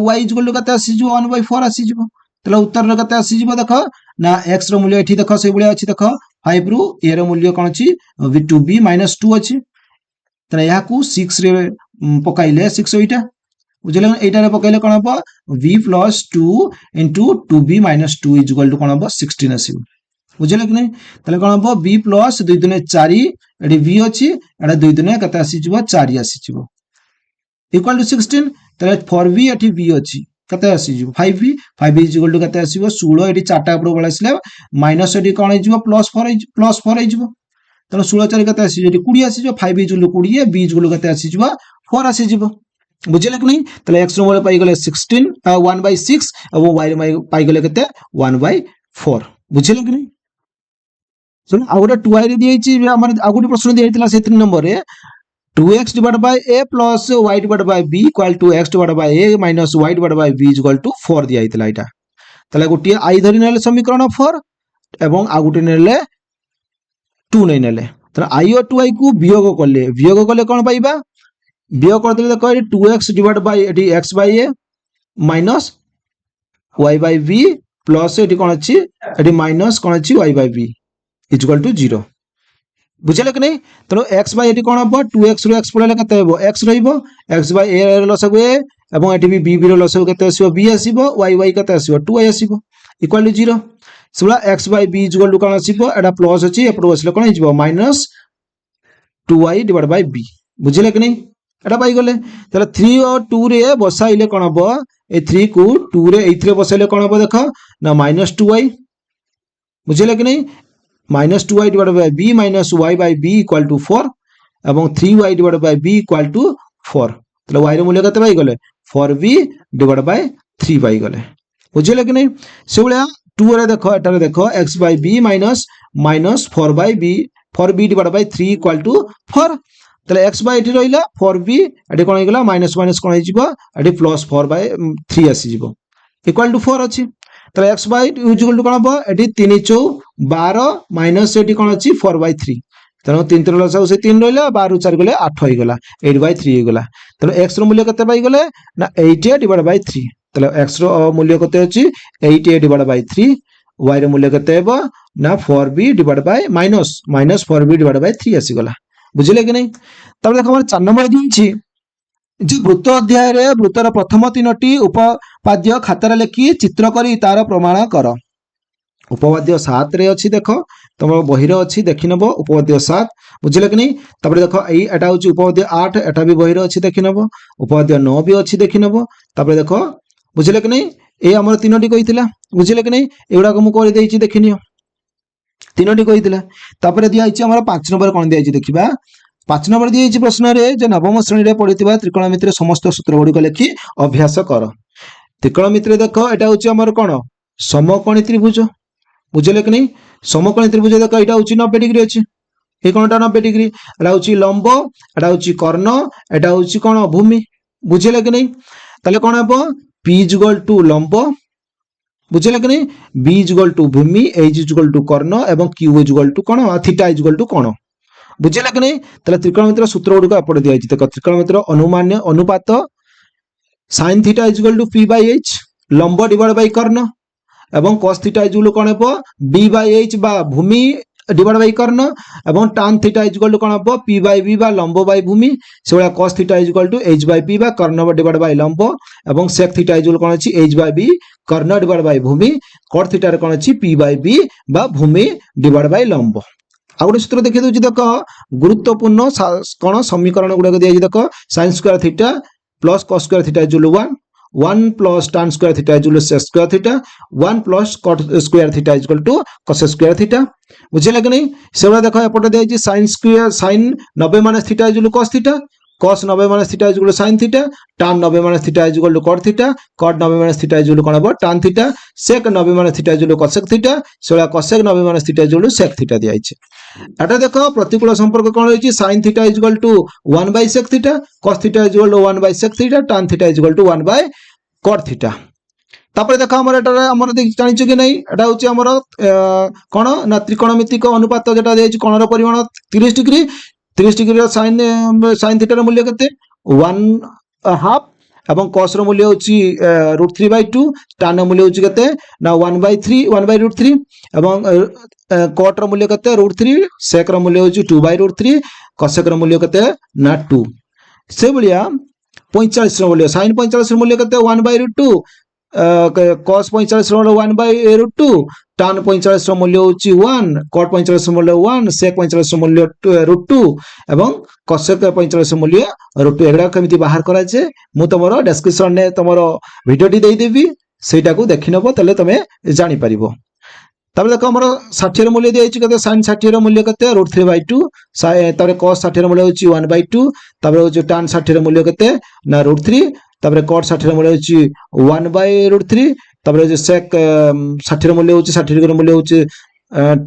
y कत आसीजबो 1/4 आसीजबो तले उत्तर कत आसीजबो देखो ना x रो मूल्य एठी देखो से बलिया अछि देखो 5 रु a रो मूल्य कोन अछि 2b - 2 अछि तने या को 6 रे पकाइले 6 ओइटा बुझले एटा रे पकाइले कोन हबो v + 2 * 2b - 2 = कोन हबो 16 आसीबो बुझले कि नहीं तले कोन हबो b + 2 दुने 4 एडी v अछि एडा 2 दुने कत आसीजबो 4 आसीजबो = 16 तले 4v एठी v अछि कत आसीजबो 5v 5v = कत आसीबो 16 एठी 4टा ऊपर बळ आसीले माइनस एठी कोन हिजबो +4 हिजबो तने 16 4 कत आसीजो एठी 20 आसीजो 5v = 20 b = कत आसीजबो 4 आसीजबो बुझिले कि नहीं तले x रो मूल्य पाई गेले 16 1/6 और y रो पाई गेले कते 1/4 बुझिले कि नहीं सुन आउडा 2i रे दियै छि हमर आगुडी प्रश्न दियै थिला से 3 नंबर रे 2x / a + y / b = x / a - y / b = 4 दिया थिला एटा तले गुटिया i धरि नेले समीकरण 4 एवं आगुटी नेले 2 नै नेले त i और 2i को वियोग कले कोन पाइबा वियोग कर देले देखो 2x / एटी x / a minus y / b plus एटी कोन अछि एटी माइनस कोन अछि y / b = 0 बुझले कि नहीं तनो x / एटी कोन हबो 2x रो x पळले कते हेबो x रहिबो x / a रो लसगु a एवं एटी भी b रो लसगु कते आसीबो b आसीबो y कते आसीबो 2y आसीबो = 0 सेबला x / b = कोन आसीबो एटा प्लस अछि एपरो बसले कोन हिजबो माइनस 2y / b बुझले कि नहीं एटा पाई गले तले 3 और 2 रे बसाइले कोन हबो ए 3 को 2 रे एथरे बसाइले कोन हबो देखो ना -2y बुझले कि नहीं -2y / b - y / b = 4 एवं 3y / b = 4 तले y रो मूल्य कते पाई गले 4b / 3 पाई गले बुझले कि नहीं से बलिया 2 रे देखो एटा रे देखो x / b - 4/b 4b / 3 = 4 तले x / एठी रहिला 4b एठी कोन हिगला माइनस कोन हिजिबो एठी +4/3 आसी जिवो = 4 अछि तले x / = कोन हबो एठी 3 * 4 12 माइनस एठी कोन अछि 4/3 तनो 3 3 लसाउ से 3 रहिला 12 4 गले 8 होई गला 8/3 होई गला तनो x रो मूल्य कते पाई गले ना 8/3 तले x रो मूल्य कते अछि 8/3 y रो मूल्य कते हेबो ना 4b divide by minus 4b divide by 3 आसीगला बुझिले कि नहीं। तब देखो हमर 4 नंबर दिछि जे वृत्त अध्याय रे वृत्तर प्रथम 3टी उपपाद्य खातार लेखि चित्र करी तार प्रमाण कर। उपपाद्य 7 रे अछि देख तुम बही रे अछि देखि नबो उपपाद्य 7 बुझिले कि नहीं। तब देखो एटा होछि उपपाद्य 8 एटा भी बही रे अछि देखि नबो उपपाद्य 9 भी अछि देखि नबो। तब देखो बुझिले कि नहीं ए हमर 3टी कहितला बुझिले कि नहीं एगुडा को मु कर देइछि देखि नियो 3टी कहितला। तापर दिया आइछि हमर 5 नंबर कोन दिया आइछि देखिबा 5 नंबर दिया आइछि प्रश्न रे जे नवम श्रेणी रे पढितबा त्रिकोणमितिर समस्त सूत्र गुडी को लेखि अभ्यास कर। त्रिकोणमितिर देखो एटा होछि हमर कोन समकोणी त्रिभुज बुझिले कि नहीं। समकोणी त्रिभुज देखो एटा होछि 90 डिग्री अछि ए कोनटा 90 डिग्री एटा होछि लंब एटा होछि कर्ण एटा होछि कोन भूमि बुझिले कि नहीं। ताले कोन हबो p = लंब बुझिले कि नहीं b = भूमि h = कर्ण एवं q = कोन थीटा = कोन बुझिले कि नहीं। ताले त्रिकोणमितिर सूत्र गुडी को अपड दिया आइछि देखो त्रिकोणमितिर अनुमान्य अनुपात sin थीटा = p/h लंब डिवाइड बाय कर्ण एवं cos थीटा = कोन हबो b/h बा भूमि डिवाइड बाय कर्ण एवं tan थीटा = कोन हबो p/b बा लंब बाय भूमि सेबला cos थीटा = h/p बा कर्ण डिवाइड बाय लंब एवं sec थीटा = कोन अछि h/b कर्ण डिवाइड बाय भूमि cot थीटा रे कोन अछि p/b बा भूमि डिवाइड बाय लंब। आ गोटे सूत्र देखि दउछि देखो गुरुत्वपूर्ण कोन समीकरण गुडा को दिया देखो sin² theta plus cos² theta = 1 plus tan square theta = sec square theta 1 plus cot square theta = cos square theta बुझिले कि नहीं। सेबा देखो एपटे दिया sin 90 minus theta = cos theta cos 90 minus theta = sin theta tan 90 minus theta = cot theta cot 90 minus theta = कोन हबो tan theta sec 90 minus theta = cosec theta सेबा cosec 90 minus theta = sec theta दिया आइছে। एटा देखो प्रतिकूल संपर्क कोन होइछि sin theta = 1/sec theta cos theta = 1/sec theta tan theta = 1/cot theta. तापर देखो हमर एटा हमर जानिछु कि नहीं एटा होछि हमर कोन ना त्रिकोणमितिक अनुपात जेटा देछि कोणर परिमाण 30 डिग्री रो sin थीटा रो मूल्य केते 1/2 एवं cos रो मूल्य होछि √3/2 tan रो मूल्य होछि केते ना 1/3 एवं cot रो मूल्य केते √3 sec रो मूल्य होछि 2/√3 cosec रो मूल्य केते ना 2 से बलिया 45 रो मूल्य sin 45 रो मूल्य केते 1/√2 cos 45 रो 1/√2 tan 45 रो मूल्य होछि 1 cot 45 रो मूल्य 1 sec 45 रो मूल्य √2 एवं cosec 45 रो मूल्य √2 एगडा केमिति बाहर करा जे मु तमरो डिस्क्रिप्शन ने तमरो वीडियो टी देई देबी सेटा को देखि नबो तले तमे जानि परिबो। तब देखो हमर 60 रो मूल्य दिया कते sin 60 रो मूल्य कते √3/2 तबरे cos 60 रो मूल्य होछि 1/2 तबरे होछि tan 60 रो मूल्य कते ना √3 तबरे cot 60 रो मूल्य होछि 1/√3 तबरे जे sec 60 रो मूल्य होछि 60 रो मूल्य होछि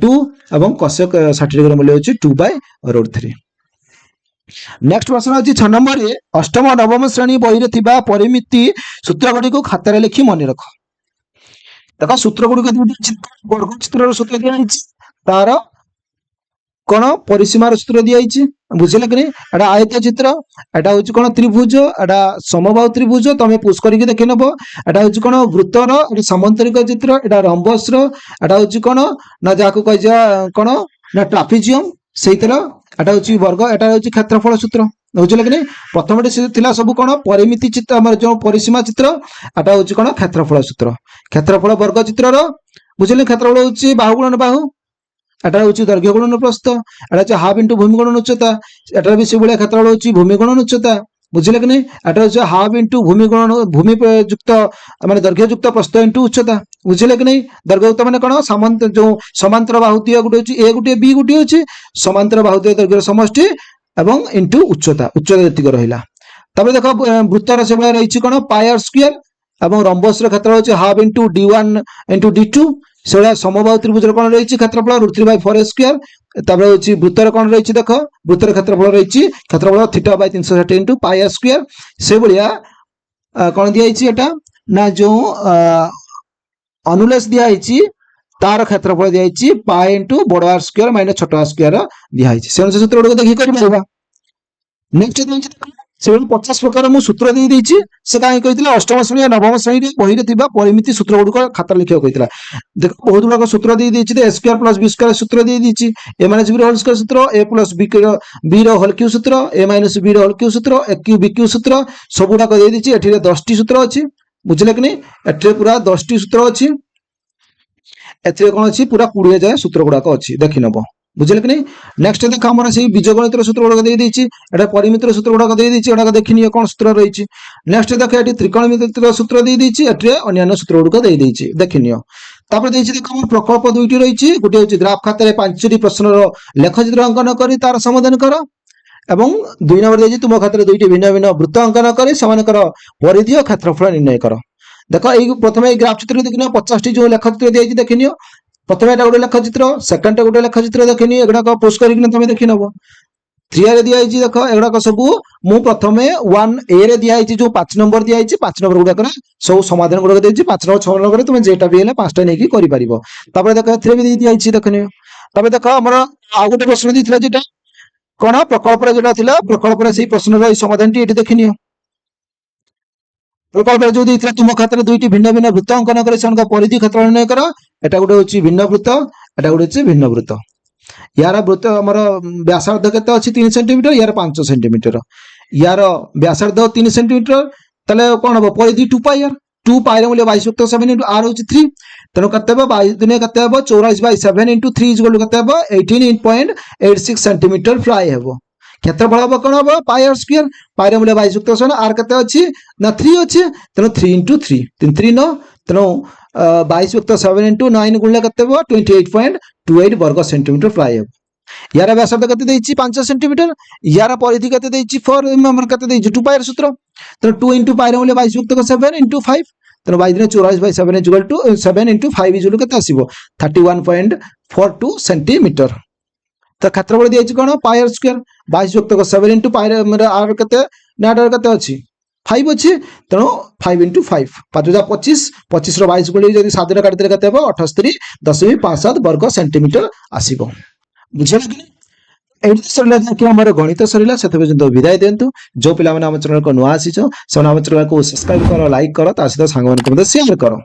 2 एवं cosec 60 रो मूल्य होछि 2/√3। नेक्स्ट प्रश्न अछि 6 नंबर रे अष्टम नवम श्रेणी बही रे थिबा परिमिति सूत्र गुडी को खाता रे लिखि मने रख। देखो सूत्र गुडी को वर्ग चित्र रो सूत्र दिया आइछि तार कोन परिसीमार सूत्र दिया आइछि बुझिले कि नहीं। एटा आयत चित्र एटा होछि कोन त्रिभुज एटा समबाहु त्रिभुज तमे पुष करिके देखि नबो एटा होछि कोन वृत्तर एटा समान्तरिक चित्र एटा रम्बस रो एटा होछि कोन ना जाको कहि जा कोन ना ट्रापेजियम सेइतर एटा होछि वर्ग एटा होछि क्षेत्रफल सूत्र बुझिले कि नहीं। प्रथमटे थिला सब कोन परिमिति चित्र हमर जो परिसीमा चित्र एटा होछि कोन क्षेत्रफल सूत्र क्षेत्रफल वर्ग चित्र रो बुझिले क्षेत्रफल होछि बाहु गुणन बाहु एटा होछि दैर्घ्य गुणन प्रस्थ एटा होछि हाफ इनटू भूमि गुणन उच्चता एटा भी सेबुलिया क्षेत्रफल होछि भूमि गुणन उच्चता बुझिले कि नहीं। एटा होछि हाफ इनटू भूमि गुणन भूमि युक्त माने दैर्घ्य युक्त प्रस्थ इनटू उच्चता बुझिले कि नहीं। दैर्घ्य युक्त माने कोन समांतर जो समांतर बाहुतीय गुटे होछि ए गुटे बी गुटे होछि समांतर बाहुतीय दैर्घ्य समष्टि एवं इनटू उच्चता जतिक रहिला। तबे देखो वृत्तर सेबुलिया रहिछि कोन पाई स्क्वायर एवं रम्बस रो क्षेत्रफल होछि half into d1 into d2 सेबुलिया समबाहु त्रिभुज रो कोन रहिछि क्षेत्रफल √3/4 स्क्वायर तबे होछि वृत्तर कोन रहिछि देखो वृत्तर क्षेत्रफल रहिछि क्षेत्रफल θ/360 इनटू पाई स्क्वायर सेबुलिया कोन दिया आइछि एटा ना जो अनुलेस दिया आइछि तार क्षेत्रफल दिया आइछि पाई इनटू बड़ आर स्क्वायर माइनस छोट आर स्क्वायर दिया आइछि से सूत्र को देखि करि परबा। नेक्स्ट दिया से 50 प्रकार मु सूत्र दे देछि से काहे कहितला अष्टम श्रेणी या नवम श्रेणी बही रे थिबा परिमिति सूत्र गुडको खाता लिखियो कहितला देखो बहुत गुडा सूत्र दे देछि ए स्क्वायर प्लस बी स्क्वायर सूत्र दे देछि ए माइनस बी रो होल स्क्वायर सूत्र ए प्लस बी रो होल क्यू सूत्र ए माइनस बी रो होल क्यू सूत्र ए क्यू बी क्यू सूत्र सब गुडा दे देछि एठी रे 10 टी सूत्र अछि बुझले कि नै एठी रे पूरा 10 टी सूत्र अछि एथे कोन अछि पूरा 20 जाय सूत्र गुडा अछि देखि नबो बुझले कि नहीं नेक्स्ट देख हमर से बीजगणित सूत्र गुडा दे देछि एटा परिमित सूत्र गुडा दे देछि एटा देखिनियो कोन सूत्र रहिछि नेक्स्ट देख एटी त्रिकोणमित सूत्र दे देछि एठी अन्य सूत्र गुडा दे देछि देखिनियो तापर देछि देख हमर प्रकल्प दुईटी रहिछि गोटे होछि ग्राफ खातारे 5टी प्रश्नर लेखचित्र अंकन करी तार समाधान कर एवं 2 नंबर देछि तुम खातारे दुईटी भिन्न भिन्न वृत्त अंकन करी समानकर परिधि और क्षेत्रफल निर्णय कर देखो एई प्रथमे एई ग्राफ चित्र देखिनियो 50 टी जो लेखचित्र देछि देखिनियो प्रथम एटा गोटे लेखचित्र सेकंड टा गोटे लेखचित्र देखिनि एगुडा पोस्ट करिकन तमे देखि नबो 3 रे दिया आइछि देखो एगुडा सब मु प्रथमे 1 ए रे दिया आइछि जो 5 नंबर दिया आइछि 5 नंबर गुडा सब समाधान गुडा देछि 5 नंबर 6 नंबर तुम जेटा भी हेले 5टा नेकी करि परिबो तापर देखो 3 भी दिया आइछि देखिनि तबे देखो हमर आ गोटे प्रश्न दिथिला जेटा कोन प्रकल्प रे जेटा थिला प्रकल्प रे सेही प्रश्न रे समाधान टी एठी देखिनि प्रकल्प जो देइथिला तुम खातारे दुईटी भिन्न भिन्न वृत्त अंकन करे सनका परिधि क्षेत्र निर्णय कर एटा गोटे होछि भिन्न वृत्त एटा गोटे होछि भिन्न वृत्त यार वृत्त हमर व्यासार्ध केते अछि 3 सेंटीमीटर यार 5 सेंटीमीटर यार व्यासार्ध 3 सेंटीमीटर तले कोन हो परिधि 2 पाई यार 2 पाई रे मूल्य 22.7 * r होछि 3 तनो कते हो 22 दुने कते हो 24/7 * 3 इक्वल टू कते हो 18.86 सेंटीमीटर फ्लाई हेबो क्षेत्रफल हम कौन हम पाई आर स्क्वायर पाई रे मूल्य 22.7 आर केते अछि ना 3 अछि तनो 3 * 3 3 3 9 तनो 22.7 * 9 गुणले केते हो 28.28 वर्ग सेंटीमीटर फ्लाई हेबो यार व्यासार्ध केते देछि 5 सेंटीमीटर यार परिधि केते देछि 4 नंबर केते देछि 2 पाई सूत्र तनो 2 * पाई रे मूल्य 22.7 * 5 तनो 22 * 24/7 इक्वल टू 7 * 5 इक्वल केते आसीबो 31.42 सेंटीमीटर तो क्षेत्रफल दिया कौन पाई आर स्क्वायर 22.7 * पाई रे आर केते ना आर केते अछि 5 अछि तेणु 5 * 5 5 25 रो 22 गुणी जदि 7 रे काटि देले केते हो 78.57 वर्ग सेंटीमीटर आसीबो बुझल कि एठी सरला कि हमर गणित सरला सेते पर्यंत विदाय देंतु जो पिला माने हम चैनल को नुआ आसी छ से हम चैनल को सब्सक्राइब करो लाइक करो ता सहित सांग मान को शेयर करो।